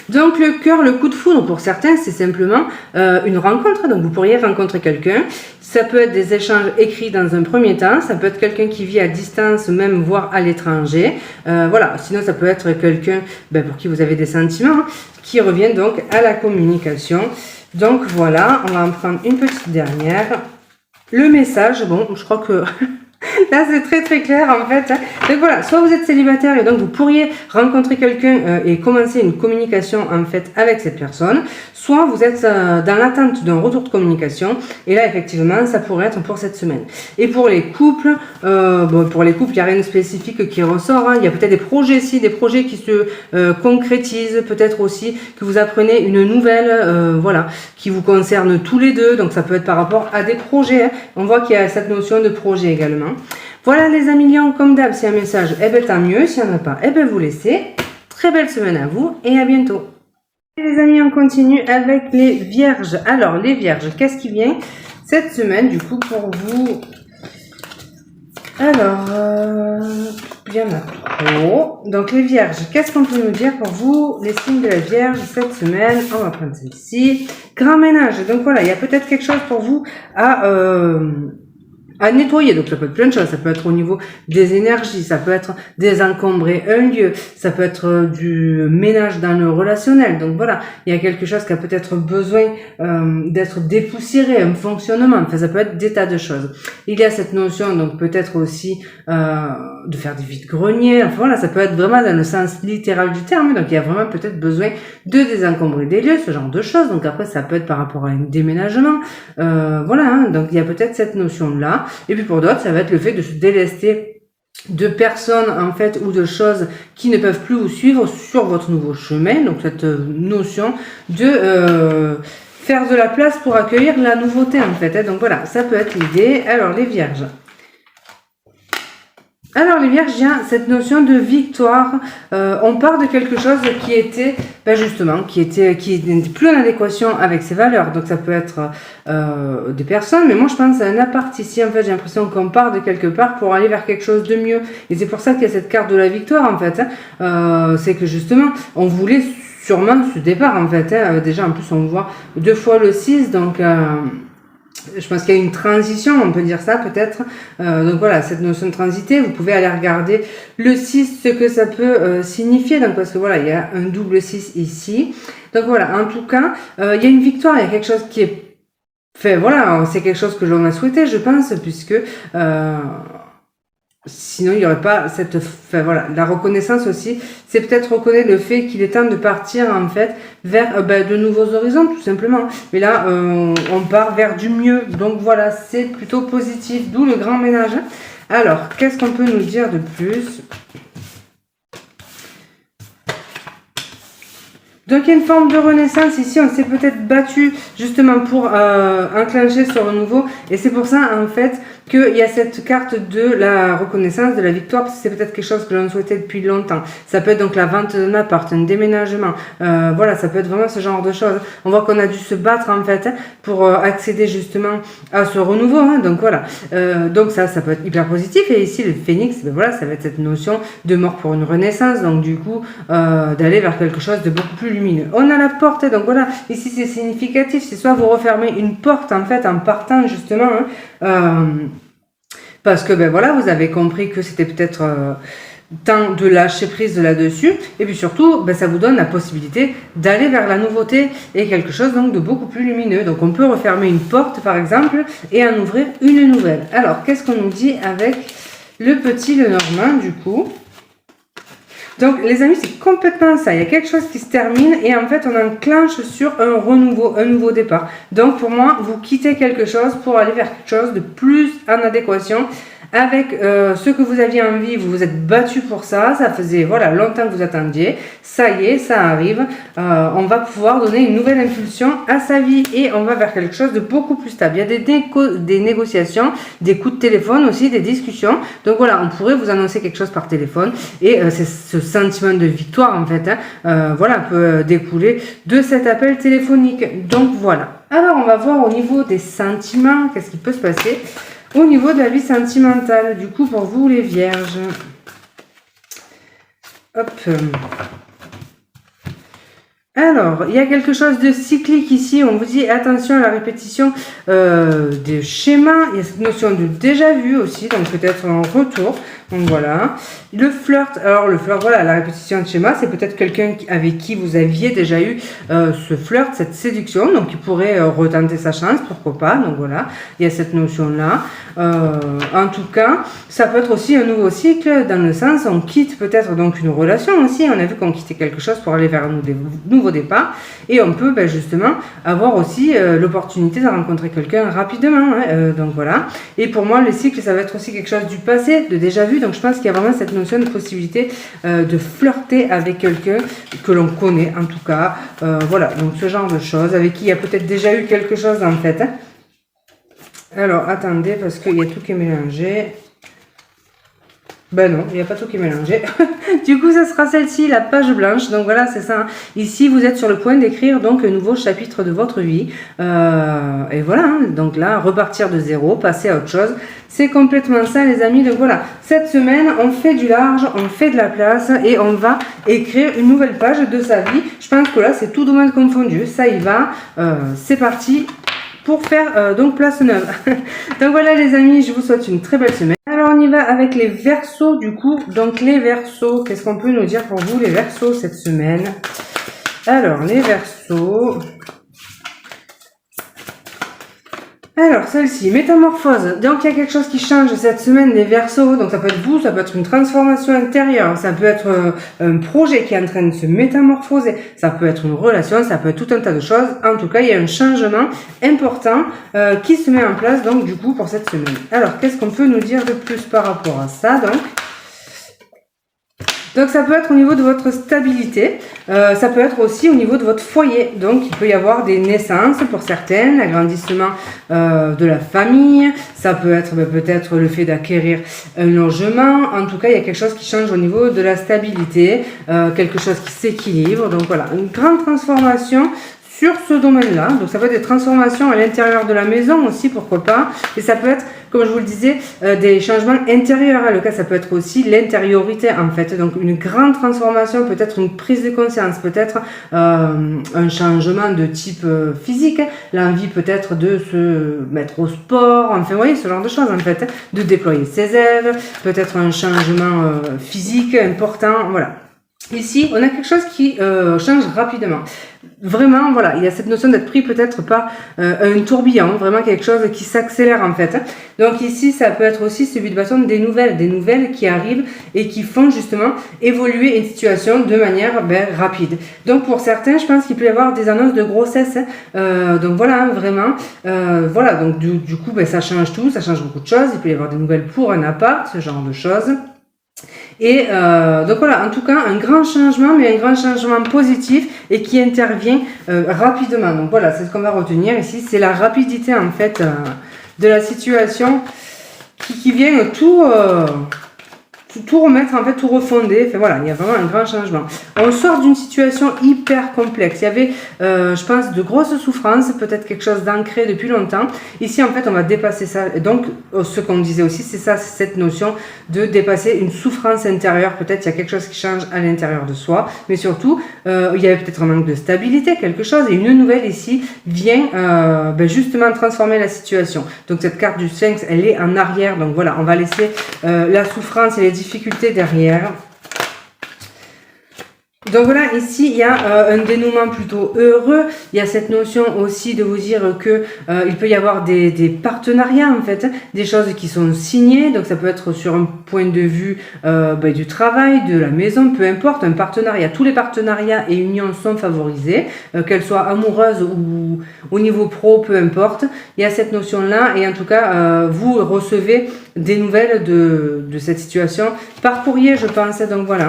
Donc le cœur, le coup de foudre, pour certains, c'est simplement une rencontre. Donc vous pourriez rencontrer quelqu'un. Ça peut être des échanges écrits dans un premier temps. Ça peut être quelqu'un qui vit à distance, même voire à l'étranger. Voilà. Sinon, ça peut être quelqu'un pour qui vous avez des sentiments, qui revient donc à la communication. Donc voilà, on va en prendre une petite dernière. Le message, bon, je crois que... Là, c'est très très clair en fait. Donc voilà, soit vous êtes célibataire et donc vous pourriez rencontrer quelqu'un et commencer une communication en fait avec cette personne. Soit vous êtes dans l'attente d'un retour de communication et là effectivement ça pourrait être pour cette semaine. Et pour les couples, il n'y a rien de spécifique qui ressort. Hein. Il y a peut-être des projets ici, des projets qui se concrétisent. Peut-être aussi que vous apprenez une nouvelle, voilà, qui vous concerne tous les deux. Donc ça peut être par rapport à des projets. Hein. On voit qu'il y a cette notion de projet également. Voilà les amis lions, comme d'hab, c'est un message, tant mieux, s'il n'y en a pas, vous laissez. Très belle semaine à vous et à bientôt. Et les amis, on continue avec les vierges. Alors les vierges, qu'est-ce qui vient cette semaine du coup pour vous? Alors, il y en a trop. Donc les vierges, qu'est-ce qu'on peut nous dire pour vous, les signes de la vierge cette semaine? On va prendre celle-ci. Grand ménage, donc voilà, il y a peut-être quelque chose pour vous à... à nettoyer. Donc ça peut être plein de choses, ça peut être au niveau des énergies, ça peut être désencombrer un lieu, ça peut être du ménage dans le relationnel. Donc voilà, il y a quelque chose qui a peut-être besoin d'être dépoussiéré, un fonctionnement, enfin ça peut être des tas de choses. Il y a cette notion donc peut-être aussi de faire des vides-greniers, enfin voilà, ça peut être vraiment dans le sens littéral du terme, donc il y a vraiment peut-être besoin de désencombrer des lieux, ce genre de choses. Donc après ça peut être par rapport à un déménagement, voilà, hein, donc il y a peut-être cette notion-là. Et puis pour d'autres, ça va être le fait de se délester de personnes en fait ou de choses qui ne peuvent plus vous suivre sur votre nouveau chemin. Donc cette notion de faire de la place pour accueillir la nouveauté en fait. Hein. Donc voilà, ça peut être l'idée. Alors les vierges. Alors les vierges, il y a cette notion de victoire. On part de quelque chose qui était, justement, qui n'était plus en adéquation avec ses valeurs. Donc ça peut être des personnes, mais moi je pense à un appart ici. En fait, j'ai l'impression qu'on part de quelque part pour aller vers quelque chose de mieux. Et c'est pour ça qu'il y a cette carte de la victoire en fait. Hein. C'est que justement, on voulait sûrement ce départ en fait. Hein. Déjà en plus on voit 2 fois le 6, donc... je pense qu'il y a une transition, on peut dire ça peut-être. Donc voilà, cette notion de transiter, vous pouvez aller regarder le 6, ce que ça peut signifier. Donc parce que voilà, il y a un double 6 ici. Donc voilà, en tout cas, il y a une victoire, il y a quelque chose qui est fait. Voilà, c'est quelque chose que l'on a souhaité, je pense, puisque... sinon, il n'y aurait pas cette... Enfin, voilà, la reconnaissance aussi, c'est peut-être reconnaître le fait qu'il est temps de partir, en fait, vers de nouveaux horizons, tout simplement. Mais là, on part vers du mieux. Donc, voilà, c'est plutôt positif, d'où le grand ménage. Alors, qu'est-ce qu'on peut nous dire de plus ? Donc il y a une forme de renaissance ici, on s'est peut-être battu justement pour enclencher ce renouveau et c'est pour ça en fait qu'il y a cette carte de la reconnaissance, de la victoire, parce que c'est peut-être quelque chose que l'on souhaitait depuis longtemps. Ça peut être donc la vente d'un appart, un déménagement, voilà, ça peut être vraiment ce genre de choses. On voit qu'on a dû se battre en fait pour accéder justement à ce renouveau, hein, donc voilà. Donc ça peut être hyper positif et ici le phénix, voilà, ça va être cette notion de mort pour une renaissance, donc du coup d'aller vers quelque chose de beaucoup plus lumineux. On a la porte, donc voilà, ici c'est significatif, c'est soit vous refermez une porte en fait en partant justement, hein, parce que voilà, vous avez compris que c'était peut-être temps de lâcher prise là-dessus, et puis surtout, ça vous donne la possibilité d'aller vers la nouveauté et quelque chose donc de beaucoup plus lumineux. Donc on peut refermer une porte par exemple et en ouvrir une nouvelle. Alors qu'est-ce qu'on nous dit avec le petit Lenormand du coup ? Donc les amis, c'est complètement ça, il y a quelque chose qui se termine et en fait on enclenche sur un renouveau, un nouveau départ. Donc pour moi, vous quittez quelque chose pour aller vers quelque chose de plus en adéquation avec ce que vous aviez envie, vous vous êtes battu pour ça, ça faisait voilà longtemps que vous attendiez, ça y est, ça arrive, on va pouvoir donner une nouvelle impulsion à sa vie et on va vers quelque chose de beaucoup plus stable. Il y a des négociations, des coups de téléphone aussi, des discussions, donc voilà, on pourrait vous annoncer quelque chose par téléphone et c'est ce sentiment de victoire en fait, hein, voilà, peut découler de cet appel téléphonique, donc voilà. Alors on va voir au niveau des sentiments, qu'est-ce qui peut se passer au niveau de la vie sentimentale, du coup, pour vous, les vierges. Hop. Alors, il y a quelque chose de cyclique ici. On vous dit attention à la répétition des schémas. Il y a cette notion de déjà vu aussi, donc peut-être un retour. Donc voilà. Le flirt. Alors le flirt, voilà, la répétition de schéma, c'est peut-être quelqu'un avec qui vous aviez déjà eu ce flirt, cette séduction. Donc il pourrait retenter sa chance, pourquoi pas. Donc voilà, il y a cette notion-là. En tout cas, ça peut être aussi un nouveau cycle dans le sens on quitte peut-être donc une relation aussi. On a vu qu'on quittait quelque chose pour aller vers un nouveau départ. Et on peut justement avoir aussi l'opportunité de rencontrer quelqu'un rapidement. Hein, donc voilà. Et pour moi, le cycle, ça va être aussi quelque chose du passé, de déjà vu. Donc je pense qu'il y a vraiment cette notion de possibilité de flirter avec quelqu'un que l'on connaît en tout cas. Voilà, donc ce genre de choses avec qui il y a peut-être déjà eu quelque chose en fait. Hein. Alors attendez parce qu'il y a tout qui est mélangé. Ben non, il n'y a pas tout qui est mélangé. Du coup, ça sera celle-ci, la page blanche. Donc voilà, c'est ça. Ici, vous êtes sur le point d'écrire donc un nouveau chapitre de votre vie. Et voilà, hein. Donc là, repartir de zéro, passer à autre chose. C'est complètement ça, les amis. Donc voilà, cette semaine, on fait du large, on fait de la place et on va écrire une nouvelle page de sa vie. Je pense que là, c'est tout domaine confondu. Ça y va. C'est parti pour faire donc place neuve. Donc voilà les amis, je vous souhaite une très belle semaine. Alors on y va avec les Verseaux du coup. Donc les Verseaux, qu'est-ce qu'on peut nous dire pour vous les Verseaux cette semaine? Alors les Verseaux... Alors, celle-ci, métamorphose. Donc, il y a quelque chose qui change cette semaine, les Verseaux. Donc, ça peut être vous, ça peut être une transformation intérieure, ça peut être un projet qui est en train de se métamorphoser, ça peut être une relation, ça peut être tout un tas de choses. En tout cas, il y a un changement important qui se met en place, donc, du coup, pour cette semaine. Alors, qu'est-ce qu'on peut nous dire de plus par rapport à ça, donc ça peut être au niveau de votre stabilité, ça peut être aussi au niveau de votre foyer. Donc il peut y avoir des naissances pour certaines, l'agrandissement de la famille, ça peut être peut-être le fait d'acquérir un logement. En tout cas, il y a quelque chose qui change au niveau de la stabilité, quelque chose qui s'équilibre. Donc voilà, une grande transformation sur ce domaine-là. Donc ça peut être des transformations à l'intérieur de la maison aussi, pourquoi pas. Et ça peut être, comme je vous le disais, des changements intérieurs. Le cas, ça peut être aussi l'intériorité en fait. Donc une grande transformation, peut-être une prise de conscience, peut-être un changement de type physique, l'envie peut-être de se mettre au sport, enfin vous voyez, ce genre de choses en fait, de déployer ses ailes, peut-être un changement physique important, voilà. Ici, on a quelque chose qui change rapidement. Vraiment, voilà, il y a cette notion d'être pris peut-être par un tourbillon, vraiment quelque chose qui s'accélère en fait. Donc ici, ça peut être aussi celui de bâton des nouvelles qui arrivent et qui font justement évoluer une situation de manière rapide. Donc pour certains, je pense qu'il peut y avoir des annonces de grossesse. Donc voilà, vraiment, voilà, donc du coup, ça change tout, ça change beaucoup de choses. Il peut y avoir des nouvelles pour un appart, ce genre de choses. Et donc voilà, en tout cas, un grand changement, mais un grand changement positif et qui intervient rapidement. Donc voilà, c'est ce qu'on va retenir ici, c'est la rapidité en fait de la situation qui vient tout remettre, en fait, tout refonder. Enfin, voilà, il y a vraiment un grand changement. On sort d'une situation hyper complexe. Il y avait, je pense, de grosses souffrances, peut-être quelque chose d'ancré depuis longtemps. Ici, en fait, on va dépasser ça. Et donc, ce qu'on disait aussi, c'est ça, c'est cette notion de dépasser une souffrance intérieure. Peut-être il y a quelque chose qui change à l'intérieur de soi, mais surtout, il y avait peut-être un manque de stabilité, quelque chose, et une nouvelle ici vient justement transformer la situation. Donc, cette carte du Sphinx, elle est en arrière. Donc, voilà, on va laisser la souffrance et les difficultés derrière. Donc voilà, ici il y a un dénouement plutôt heureux. Il y a cette notion aussi de vous dire que il peut y avoir des partenariats en fait, des choses qui sont signées. Donc ça peut être sur un point de vue du travail, de la maison, peu importe, un partenariat. Tous les partenariats et unions sont favorisés, qu'elles soient amoureuses ou au niveau pro, peu importe. Il y a cette notion-là et en tout cas vous recevez des nouvelles de cette situation par courrier, je pense. Donc voilà.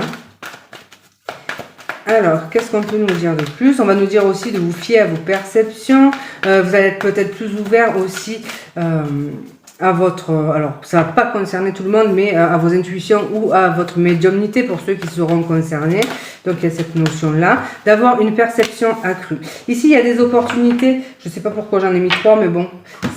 Alors, qu'est-ce qu'on peut nous dire de plus? On va nous dire aussi de vous fier à vos perceptions. Vous allez être peut-être plus ouvert aussi à votre... alors, ça ne va pas concerner tout le monde, mais à vos intuitions ou à votre médiumnité pour ceux qui seront concernés. Donc, il y a cette notion-là d'avoir une perception accrue. Ici, il y a des opportunités. Je ne sais pas pourquoi j'en ai mis 3, mais bon,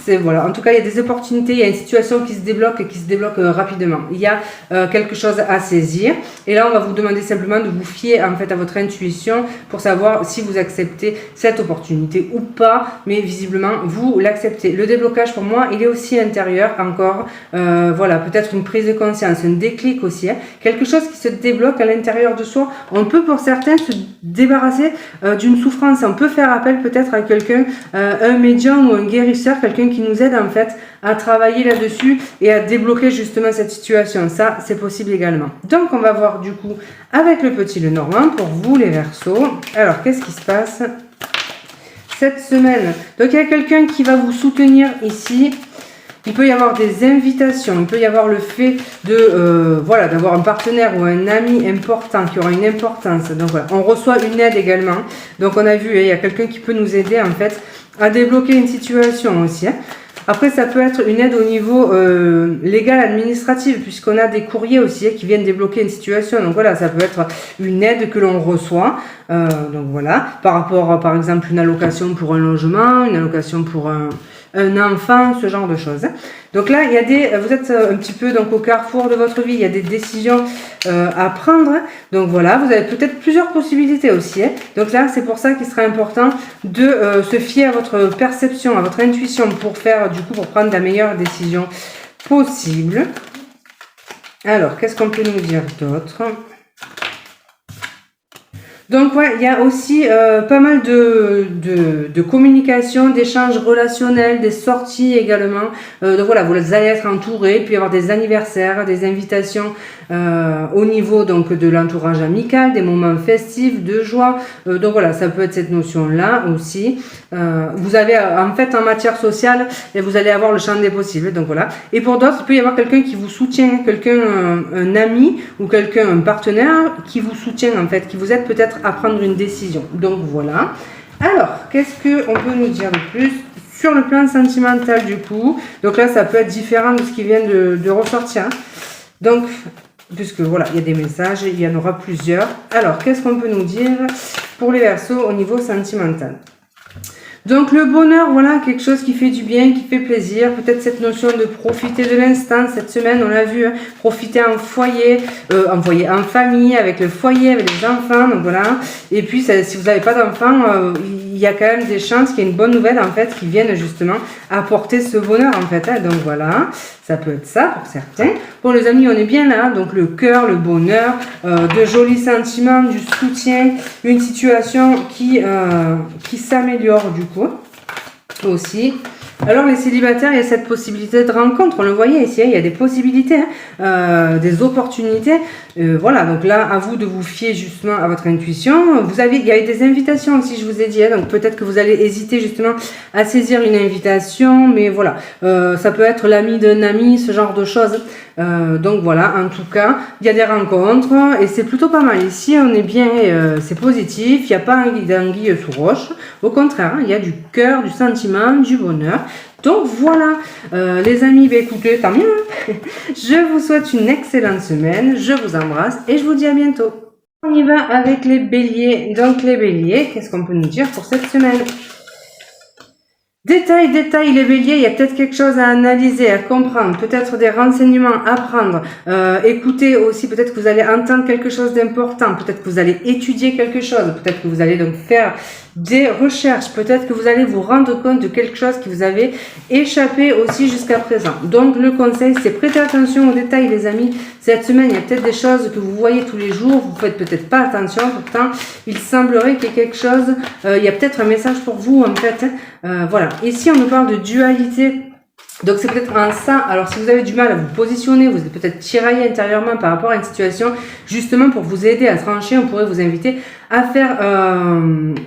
c'est voilà. En tout cas, il y a des opportunités. Il y a une situation qui se débloque et qui se débloque rapidement. Il y a quelque chose à saisir. Et là, on va vous demander simplement de vous fier en fait à votre intuition pour savoir si vous acceptez cette opportunité ou pas. Mais visiblement, vous l'acceptez. Le déblocage, pour moi, il est aussi intérieur encore. Voilà, peut-être une prise de conscience, un déclic aussi. Quelque chose qui se débloque à l'intérieur de soi. On peut pour certains se débarrasser d'une souffrance. On peut faire appel peut-être à quelqu'un, un médium ou un guérisseur, quelqu'un qui nous aide en fait à travailler là-dessus et à débloquer justement cette situation. Ça, c'est possible également. Donc, on va voir du coup avec le petit Lenormand pour vous les Verseaux. Alors, qu'est-ce qui se passe cette semaine? Donc, il y a quelqu'un qui va vous soutenir ici. Il peut y avoir des invitations, il peut y avoir le fait de voilà, d'avoir un partenaire ou un ami important qui aura une importance. Donc voilà, on reçoit une aide également. Donc on a vu, il y a quelqu'un qui peut nous aider en fait à débloquer une situation aussi. Après, ça peut être une aide au niveau légal, administratif, puisqu'on a des courriers aussi qui viennent débloquer une situation. Donc voilà, ça peut être une aide que l'on reçoit. Donc voilà, par rapport, par exemple, une allocation pour un logement, une allocation pour un enfant, ce genre de choses. Donc là, vous êtes un petit peu donc au carrefour de votre vie, il y a des décisions à prendre. Donc voilà, vous avez peut-être plusieurs possibilités aussi. Donc là, c'est pour ça qu'il sera important de se fier à votre perception, à votre intuition pour prendre la meilleure décision possible. Alors, qu'est-ce qu'on peut nous dire d'autre ? Donc ouais, il y a aussi pas mal de communication, d'échanges relationnels, des sorties également. Donc voilà, vous allez être entouré, puis y avoir des anniversaires, des invitations au niveau donc de l'entourage amical, des moments festifs, de joie. Donc voilà, ça peut être cette notion-là aussi. Vous avez en fait en matière sociale, et vous allez avoir le champ des possibles. Donc voilà. Et pour d'autres, il peut y avoir quelqu'un qui vous soutient, un ami ou un partenaire qui vous soutient en fait, qui vous aide peut-être à prendre une décision. Donc voilà. Alors, qu'est-ce qu'on peut nous dire de plus sur le plan sentimental du coup? Donc là, ça peut être différent de ce qui vient de ressortir. Donc, puisque voilà, il y a des messages, il y en aura plusieurs. Alors, qu'est-ce qu'on peut nous dire pour les Verseaux au niveau sentimental? Donc le bonheur, voilà, quelque chose qui fait du bien, qui fait plaisir. Peut-être cette notion de profiter de l'instant. Cette semaine, on l'a vu, hein, profiter en foyer, en famille, avec le foyer, avec les enfants. Donc voilà. Et puis, si vous n'avez pas d'enfants, il y a quand même des chances qu'il y ait une bonne nouvelle, en fait, qui vienne justement apporter ce bonheur, en fait. Hein. Donc voilà, ça peut être ça pour certains. Pour les amis, on est bien là. Donc le cœur, le bonheur, de jolis sentiments, du soutien, une situation qui s'améliore du coup aussi. Alors les célibataires, il y a cette possibilité de rencontre, on le voyait ici, il y a des possibilités, des opportunités. Voilà, donc là, à vous de vous fier justement à votre intuition. Il y a des invitations aussi, je vous ai dit, donc peut-être que vous allez hésiter justement à saisir une invitation, mais voilà, ça peut être l'ami d'un ami, ce genre de choses. Donc voilà, en tout cas, il y a des rencontres et c'est plutôt pas mal. Ici, on est bien, c'est positif, il n'y a pas d'anguille sous roche. Au contraire, il y a du cœur, du sentiment, du bonheur. Donc voilà, les amis, écoutez, tant mieux. Je vous souhaite une excellente semaine, je vous embrasse et je vous dis à bientôt. On y va avec les béliers. Donc les béliers, qu'est-ce qu'on peut nous dire pour cette semaine ? Détail, les béliers, il y a peut-être quelque chose à analyser, à comprendre, peut-être des renseignements à prendre. Écoutez aussi, peut-être que vous allez entendre quelque chose d'important, peut-être que vous allez étudier quelque chose, peut-être que vous allez donc faire des recherches, peut-être que vous allez vous rendre compte de quelque chose qui vous avait échappé aussi jusqu'à présent. Donc le conseil, c'est prêter attention aux détails les amis. Cette semaine, il y a peut-être des choses que vous voyez tous les jours, vous faites peut-être pas attention, pourtant il semblerait qu'il y ait quelque chose, il y a peut-être un message pour vous en fait. Voilà, ici on nous parle de dualité. Donc c'est peut-être un ça, alors si vous avez du mal à vous positionner, vous êtes peut-être tiraillé intérieurement par rapport à une situation, justement pour vous aider à trancher, on pourrait vous inviter à faire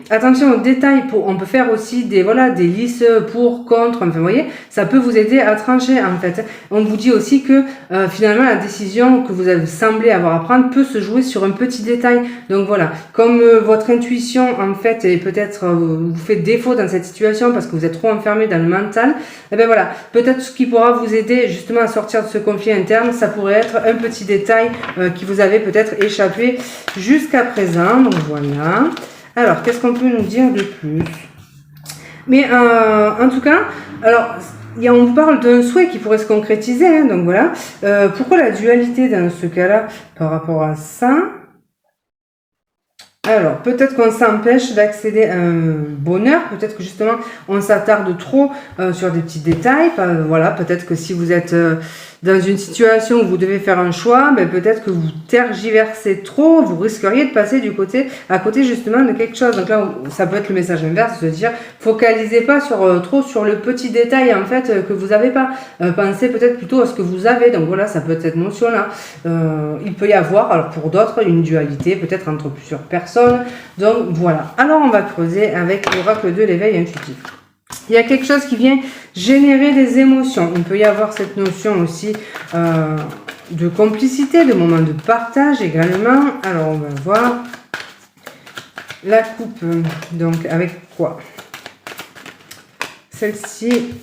attention aux détails. On peut faire aussi des listes pour, contre, enfin vous voyez, ça peut vous aider à trancher en fait. On vous dit aussi que finalement la décision que vous avez semblé avoir à prendre peut se jouer sur un petit détail. Donc voilà, comme votre intuition en fait est peut-être vous fait défaut dans cette situation parce que vous êtes trop enfermé dans le mental, et bien voilà, peut-être ce qui pourra vous aider justement à sortir de ce conflit interne, ça pourrait être un petit détail qui vous avait peut-être échappé jusqu'à présent. Donc voilà. Alors, qu'est-ce qu'on peut nous dire de plus? Mais en tout cas, alors, on vous parle d'un souhait qui pourrait se concrétiser. Hein, donc voilà. Pourquoi la dualité dans ce cas-là par rapport à ça? Alors, peut-être qu'on s'empêche d'accéder à un bonheur, peut-être que justement on s'attarde trop sur des petits détails. Voilà, peut-être que si vous êtes dans une situation où vous devez faire un choix, ben peut-être que vous tergiversez trop, vous risqueriez de passer à côté justement de quelque chose. Donc là, ça peut être le message inverse, de se dire, focalisez pas trop sur le petit détail en fait que vous n'avez pas. Pensez peut-être plutôt à ce que vous avez. Donc voilà, ça peut être cette notion-là. Il peut y avoir, alors pour d'autres, une dualité peut-être entre plusieurs personnes. Donc voilà. Alors on va creuser avec l'oracle de l'éveil intuitif. Il y a quelque chose qui vient générer des émotions. Il peut y avoir cette notion aussi de complicité, de moment de partage également. Alors on va voir la coupe. Donc avec quoi? Celle-ci.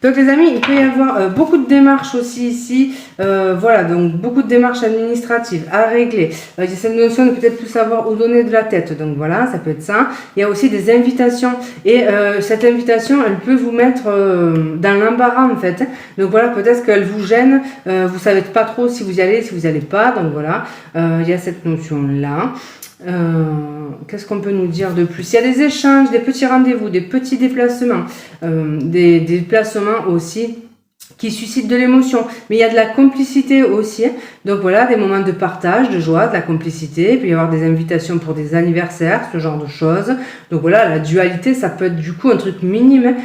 Donc les amis, il peut y avoir beaucoup de démarches aussi ici, voilà, donc beaucoup de démarches administratives à régler. Il y a cette notion de peut-être plus savoir où donner de la tête, donc voilà, ça peut être ça. Il y a aussi des invitations et cette invitation, elle peut vous mettre dans l'embarras en fait. Donc voilà, peut-être qu'elle vous gêne, vous savez pas trop si vous y allez, si vous n'y allez pas, donc voilà, il y a cette notion-là. Qu'est-ce qu'on peut nous dire de plus? Il y a des échanges, des petits rendez-vous, des petits déplacements, des déplacements aussi qui suscitent de l'émotion, mais il y a de la complicité aussi, donc voilà, des moments de partage, de joie, de la complicité, il peut y avoir des invitations pour des anniversaires, ce genre de choses, donc voilà, la dualité, ça peut être du coup un truc minime,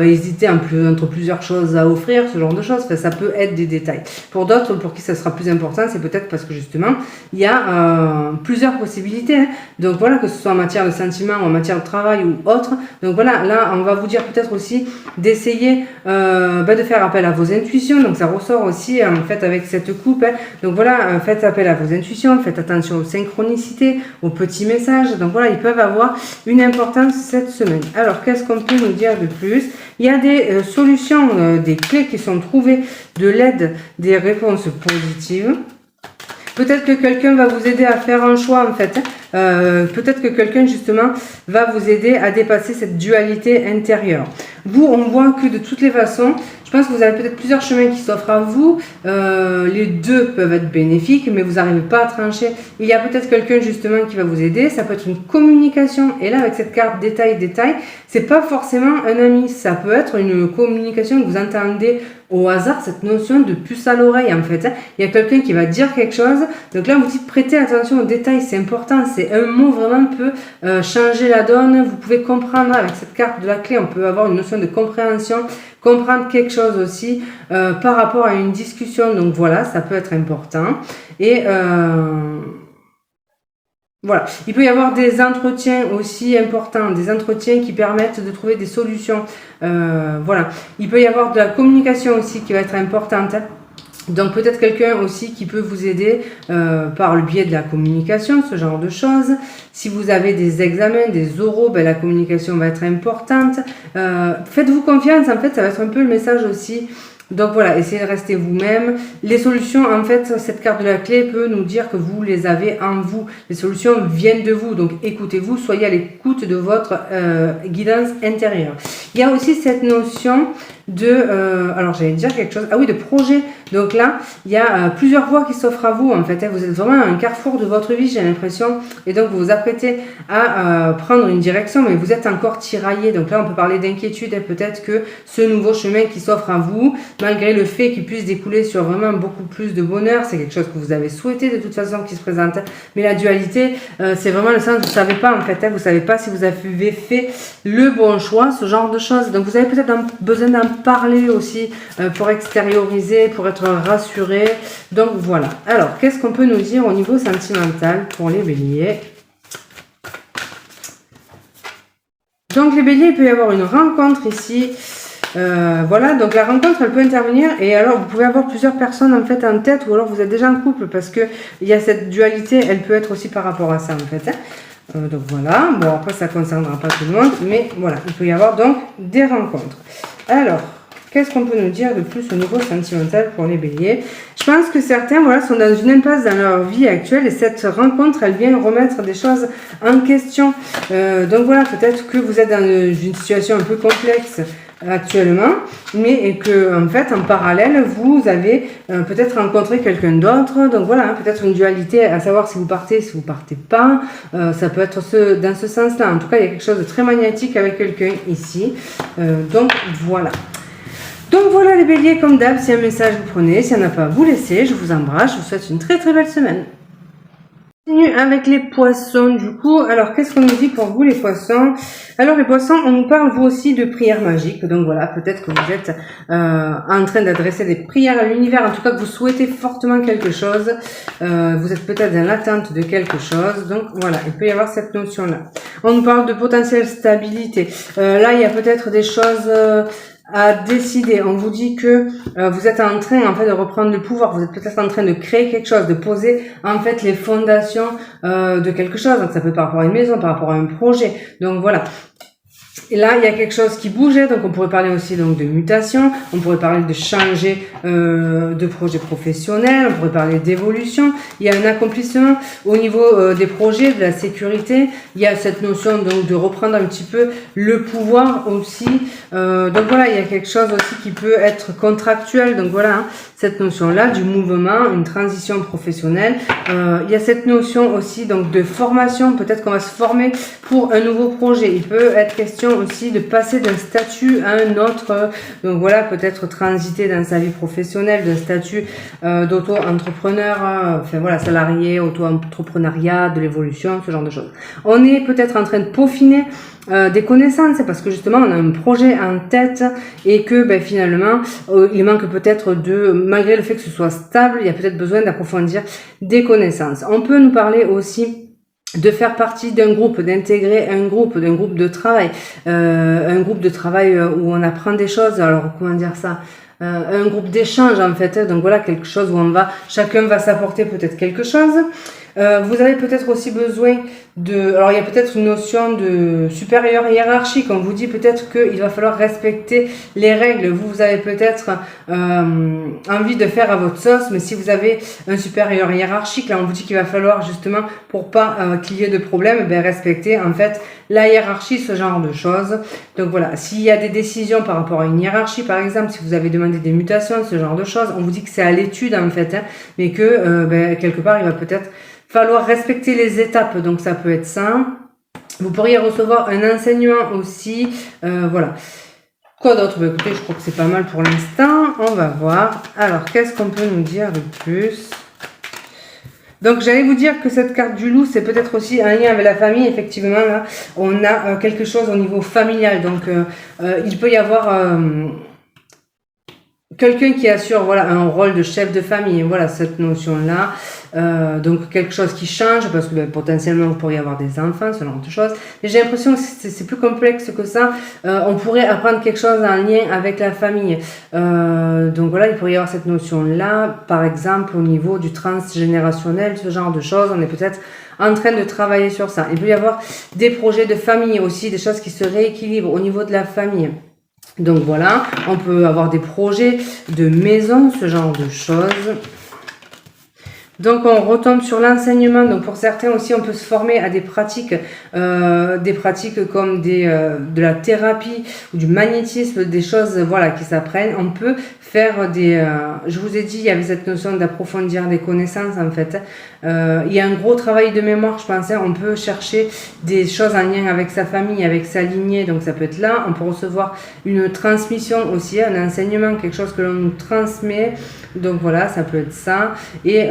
hésiter entre plusieurs choses à offrir, ce genre de choses, enfin, ça peut être des détails. Pour d'autres, pour qui ça sera plus important, c'est peut-être parce que justement, il y a plusieurs possibilités, hein. Donc voilà, que ce soit en matière de sentiments, ou en matière de travail ou autre, donc voilà, là, on va vous dire peut-être aussi d'essayer de faire appel à vos intuitions, donc ça ressort aussi en fait avec cette coupe, hein. Donc voilà, faites appel à vos intuitions, faites attention aux synchronicités, aux petits messages, donc voilà, ils peuvent avoir une importance cette semaine. Alors qu'est-ce qu'on peut nous dire de plus? Il y a des solutions, des clés qui sont trouvées, de l'aide, des réponses positives. Peut-être que quelqu'un va vous aider à faire un choix en fait. Peut-être que quelqu'un justement va vous aider à dépasser cette dualité intérieure. Vous, on voit que de toutes les façons, je pense que vous avez peut-être plusieurs chemins qui s'offrent à vous. Les deux peuvent être bénéfiques, mais vous n'arrivez pas à trancher. Il y a peut-être quelqu'un justement qui va vous aider. Ça peut être une communication. Et là, avec cette carte détail, c'est pas forcément un ami. Ça peut être une communication que vous entendez au hasard, cette notion de puce à l'oreille en fait. Il y a quelqu'un qui va dire quelque chose. Donc là, vous dites prêtez attention aux détails, c'est important. C'est un mot vraiment peut changer la donne. Vous pouvez comprendre avec cette carte de la clé, on peut avoir une notion de compréhension, comprendre quelque chose aussi par rapport à une discussion. Donc voilà, ça peut être important. Et voilà, il peut y avoir des entretiens aussi importants, des entretiens qui permettent de trouver des solutions. Voilà, il peut y avoir de la communication aussi qui va être importante. Donc peut-être quelqu'un aussi qui peut vous aider par le biais de la communication, ce genre de choses. Si vous avez des examens, des oraux, la communication va être importante. Faites-vous confiance, en fait, ça va être un peu le message aussi. Donc voilà, essayez de rester vous-même. Les solutions, en fait, cette carte de la clé peut nous dire que vous les avez en vous. Les solutions viennent de vous, donc écoutez-vous, soyez à l'écoute de votre guidance intérieure. Il y a aussi cette notion de, alors j'allais dire quelque chose, de projet. Donc là, il y a plusieurs voies qui s'offrent à vous, en fait. Vous êtes vraiment à un carrefour de votre vie, j'ai l'impression. Et donc, vous vous apprêtez à prendre une direction, mais vous êtes encore tiraillé. Donc là, on peut parler d'inquiétude et peut-être que ce nouveau chemin qui s'offre à vous, malgré le fait qu'il puisse découler sur vraiment beaucoup plus de bonheur, c'est quelque chose que vous avez souhaité de toute façon qui se présente. Mais la dualité, c'est vraiment le sens, vous ne savez pas, en fait. Vous ne savez pas si vous avez fait le bon choix, ce genre de choses. Donc, vous avez peut-être besoin d'en parler aussi pour extérioriser, pour être rassuré. Donc voilà. Alors, qu'est-ce qu'on peut nous dire au niveau sentimental pour les béliers? Donc les béliers, il peut y avoir une rencontre ici. Voilà, donc la rencontre, elle peut intervenir et alors vous pouvez avoir plusieurs personnes en fait en tête ou alors vous êtes déjà en couple parce que il y a cette dualité, elle peut être aussi par rapport à ça en fait. Donc voilà, bon après ça ne concernera pas tout le monde, mais voilà, il peut y avoir donc des rencontres. Alors, qu'est-ce qu'on peut nous dire de plus au niveau sentimental pour les béliers? Je pense que certains sont dans une impasse dans leur vie actuelle et cette rencontre, elle vient remettre des choses en question. Donc voilà, peut-être que vous êtes dans une situation un peu complexe actuellement, mais que en fait en parallèle vous avez peut-être rencontré quelqu'un d'autre, donc voilà, peut-être une dualité à savoir si vous partez pas, ça peut être dans ce sens-là. En tout cas, il y a quelque chose de très magnétique avec quelqu'un ici, donc voilà. Donc voilà les béliers, comme d'hab, si un message vous prenez, s'il n'y en a pas, vous laissez. Je vous embrasse, je vous souhaite une très très belle semaine. On continue avec les poissons du coup. Alors qu'est-ce qu'on nous dit pour vous les poissons? Alors les poissons, on nous parle vous aussi de prières magiques. Donc voilà, peut-être que vous êtes en train d'adresser des prières à l'univers. En tout cas que vous souhaitez fortement quelque chose. Vous êtes peut-être dans l'attente de quelque chose. Donc voilà, il peut y avoir cette notion-là. On nous parle de potentielle stabilité. Là, il y a peut-être des choses à décider. On vous dit que vous êtes en train en fait de reprendre le pouvoir, vous êtes peut-être en train de créer quelque chose, de poser en fait les fondations de quelque chose. Donc ça peut par rapport à une maison, par rapport à un projet. Donc voilà. Et là, il y a quelque chose qui bougeait, donc on pourrait parler aussi donc de mutation, on pourrait parler de changer de projet professionnel, on pourrait parler d'évolution. Il y a un accomplissement au niveau des projets, de la sécurité. Il y a cette notion donc de reprendre un petit peu le pouvoir aussi. Donc voilà, il y a quelque chose aussi qui peut être contractuel. Donc voilà, hein, cette notion-là du mouvement, une transition professionnelle. Il y a cette notion aussi donc de formation. Peut-être qu'on va se former pour un nouveau projet. Il peut être question aussi de passer d'un statut à un autre. Donc voilà, peut-être transiter dans sa vie professionnelle d'un statut d'auto-entrepreneur, enfin voilà, salarié, auto-entrepreneuriat, de l'évolution, ce genre de choses. On est peut-être en train de peaufiner des connaissances parce que justement on a un projet en tête et que ben, finalement il manque peut-être malgré le fait que ce soit stable, il y a peut-être besoin d'approfondir des connaissances. On peut nous parler aussi de faire partie d'un groupe, d'intégrer d'un groupe de travail, où on apprend des choses. Alors comment dire ça, un groupe d'échange en fait, donc voilà, quelque chose où chacun va s'apporter peut-être quelque chose. Vous avez peut-être aussi besoin alors il y a peut-être une notion de supérieur hiérarchique. On vous dit peut-être qu'il va falloir respecter les règles. Vous avez peut-être envie de faire à votre sauce, mais si vous avez un supérieur hiérarchique, là on vous dit qu'il va falloir justement, pour pas qu'il y ait de problème, respecter en fait la hiérarchie, ce genre de choses. Donc voilà, s'il y a des décisions par rapport à une hiérarchie, par exemple, si vous avez demandé des mutations, ce genre de choses, on vous dit que c'est à l'étude en fait, hein, mais que quelque part il va peut-être falloir respecter les étapes, donc ça peut être ça. Vous pourriez recevoir un enseignement aussi, voilà. Quoi d'autre? Écoutez, je crois que c'est pas mal pour l'instant. On va voir. Alors, qu'est-ce qu'on peut nous dire de plus? Donc, j'allais vous dire que cette carte du loup, c'est peut-être aussi un lien avec la famille. Effectivement, là, on a quelque chose au niveau familial. Donc, il peut y avoir quelqu'un qui assure voilà un rôle de chef de famille, voilà cette notion-là. Donc quelque chose qui change parce que potentiellement vous pourriez avoir des enfants, ce genre de choses. Mais j'ai l'impression que c'est plus complexe que ça. On pourrait apprendre quelque chose en lien avec la famille. Donc voilà, il pourrait y avoir cette notion-là. Par exemple, au niveau du transgénérationnel, ce genre de choses, on est peut-être en train de travailler sur ça. Il peut y avoir des projets de famille aussi, des choses qui se rééquilibrent au niveau de la famille. Donc voilà, on peut avoir des projets de maison, ce genre de choses. Donc on retombe sur l'enseignement. Donc pour certains aussi, on peut se former à des pratiques comme de la thérapie ou du magnétisme, des choses voilà qui s'apprennent. On peut faire je vous ai dit, il y avait cette notion d'approfondir des connaissances en fait. Il y a un gros travail de mémoire, je pense. On peut chercher des choses en lien avec sa famille, avec sa lignée. Donc ça peut être là. On peut recevoir une transmission aussi, un enseignement, quelque chose que l'on nous transmet. Donc voilà, ça peut être ça. Et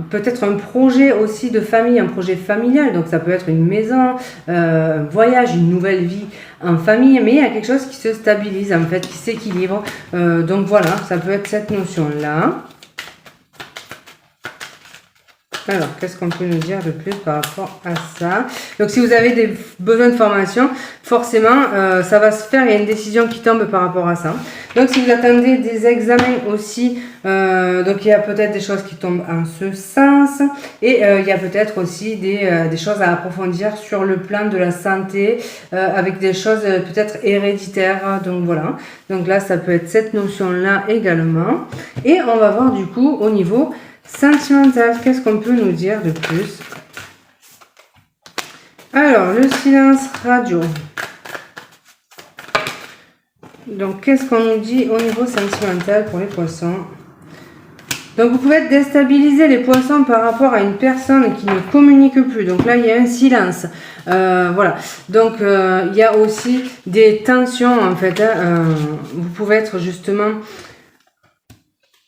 peut-être un projet aussi de famille, un projet familial. Donc ça peut être une maison, un voyage, une nouvelle vie en famille. Mais il y a quelque chose qui se stabilise en fait, qui s'équilibre. Donc voilà, ça peut être cette notion-là. Alors, qu'est-ce qu'on peut nous dire de plus par rapport à ça? Donc, si vous avez des besoins de formation, forcément, ça va se faire. Il y a une décision qui tombe par rapport à ça. Donc, si vous attendez des examens aussi, donc il y a peut-être des choses qui tombent en ce sens. Et il y a peut-être aussi des choses à approfondir sur le plan de la santé, avec des choses peut-être héréditaires. Donc, voilà. Donc là, ça peut être cette notion-là également. Et on va voir du coup au niveau sentimental, qu'est-ce qu'on peut nous dire de plus? Alors, le silence radio. Donc, qu'est-ce qu'on nous dit au niveau sentimental pour les poissons? Donc, vous pouvez être déstabilisé, les poissons, par rapport à une personne qui ne communique plus. Donc là, il y a un silence. Voilà. Donc, il y a aussi des tensions, en fait. Vous pouvez être justement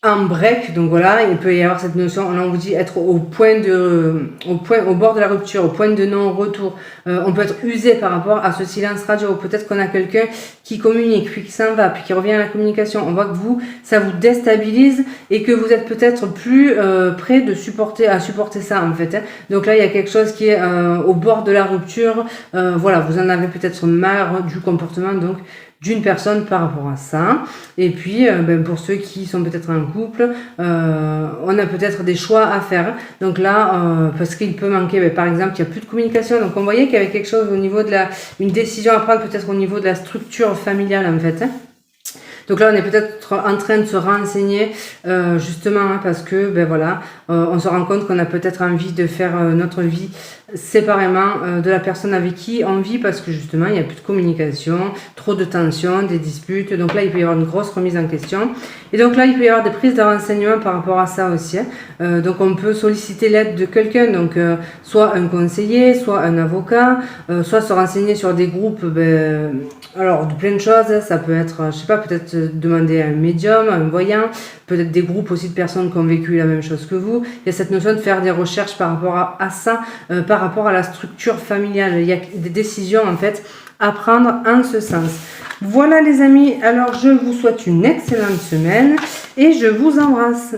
en break, donc voilà, il peut y avoir cette notion, là on vous dit être au bord de la rupture, au point de non-retour. On peut être usé par rapport à ce silence radio. Peut-être qu'on a quelqu'un qui communique, puis qui s'en va, puis qui revient à la communication. On voit que ça vous déstabilise et que vous êtes peut-être plus prêt à supporter ça en fait. Hein. Donc là, il y a quelque chose qui est au bord de la rupture. Voilà, vous en avez peut-être marre du comportement donc d'une personne par rapport à ça. Et puis, pour ceux qui sont peut-être en couple, on a peut-être des choix à faire. Donc là, parce qu'il peut manquer, par exemple, il n'y a plus de communication. Donc on voyait qu'il y avait quelque chose au niveau de une décision à prendre, peut-être au niveau de la structure familiale en fait. Donc là, on est peut-être en train de se renseigner justement parce que on se rend compte qu'on a peut-être envie de faire notre vie séparément de la personne avec qui on vit parce que justement, il n'y a plus de communication, trop de tensions, des disputes. Donc là, il peut y avoir une grosse remise en question. Et donc là, il peut y avoir des prises de renseignements par rapport à ça aussi. Donc on peut solliciter l'aide de quelqu'un, donc soit un conseiller, soit un avocat, soit se renseigner sur des groupes, alors de plein de choses. Ça peut être, je sais pas, peut-être demander à un médium, à un voyant, peut-être des groupes aussi de personnes qui ont vécu la même chose que vous. Il y a cette notion de faire des recherches par rapport à ça, par rapport à la structure familiale. Il y a des décisions en fait à prendre en ce sens. Voilà les amis, alors je vous souhaite une excellente semaine et je vous embrasse.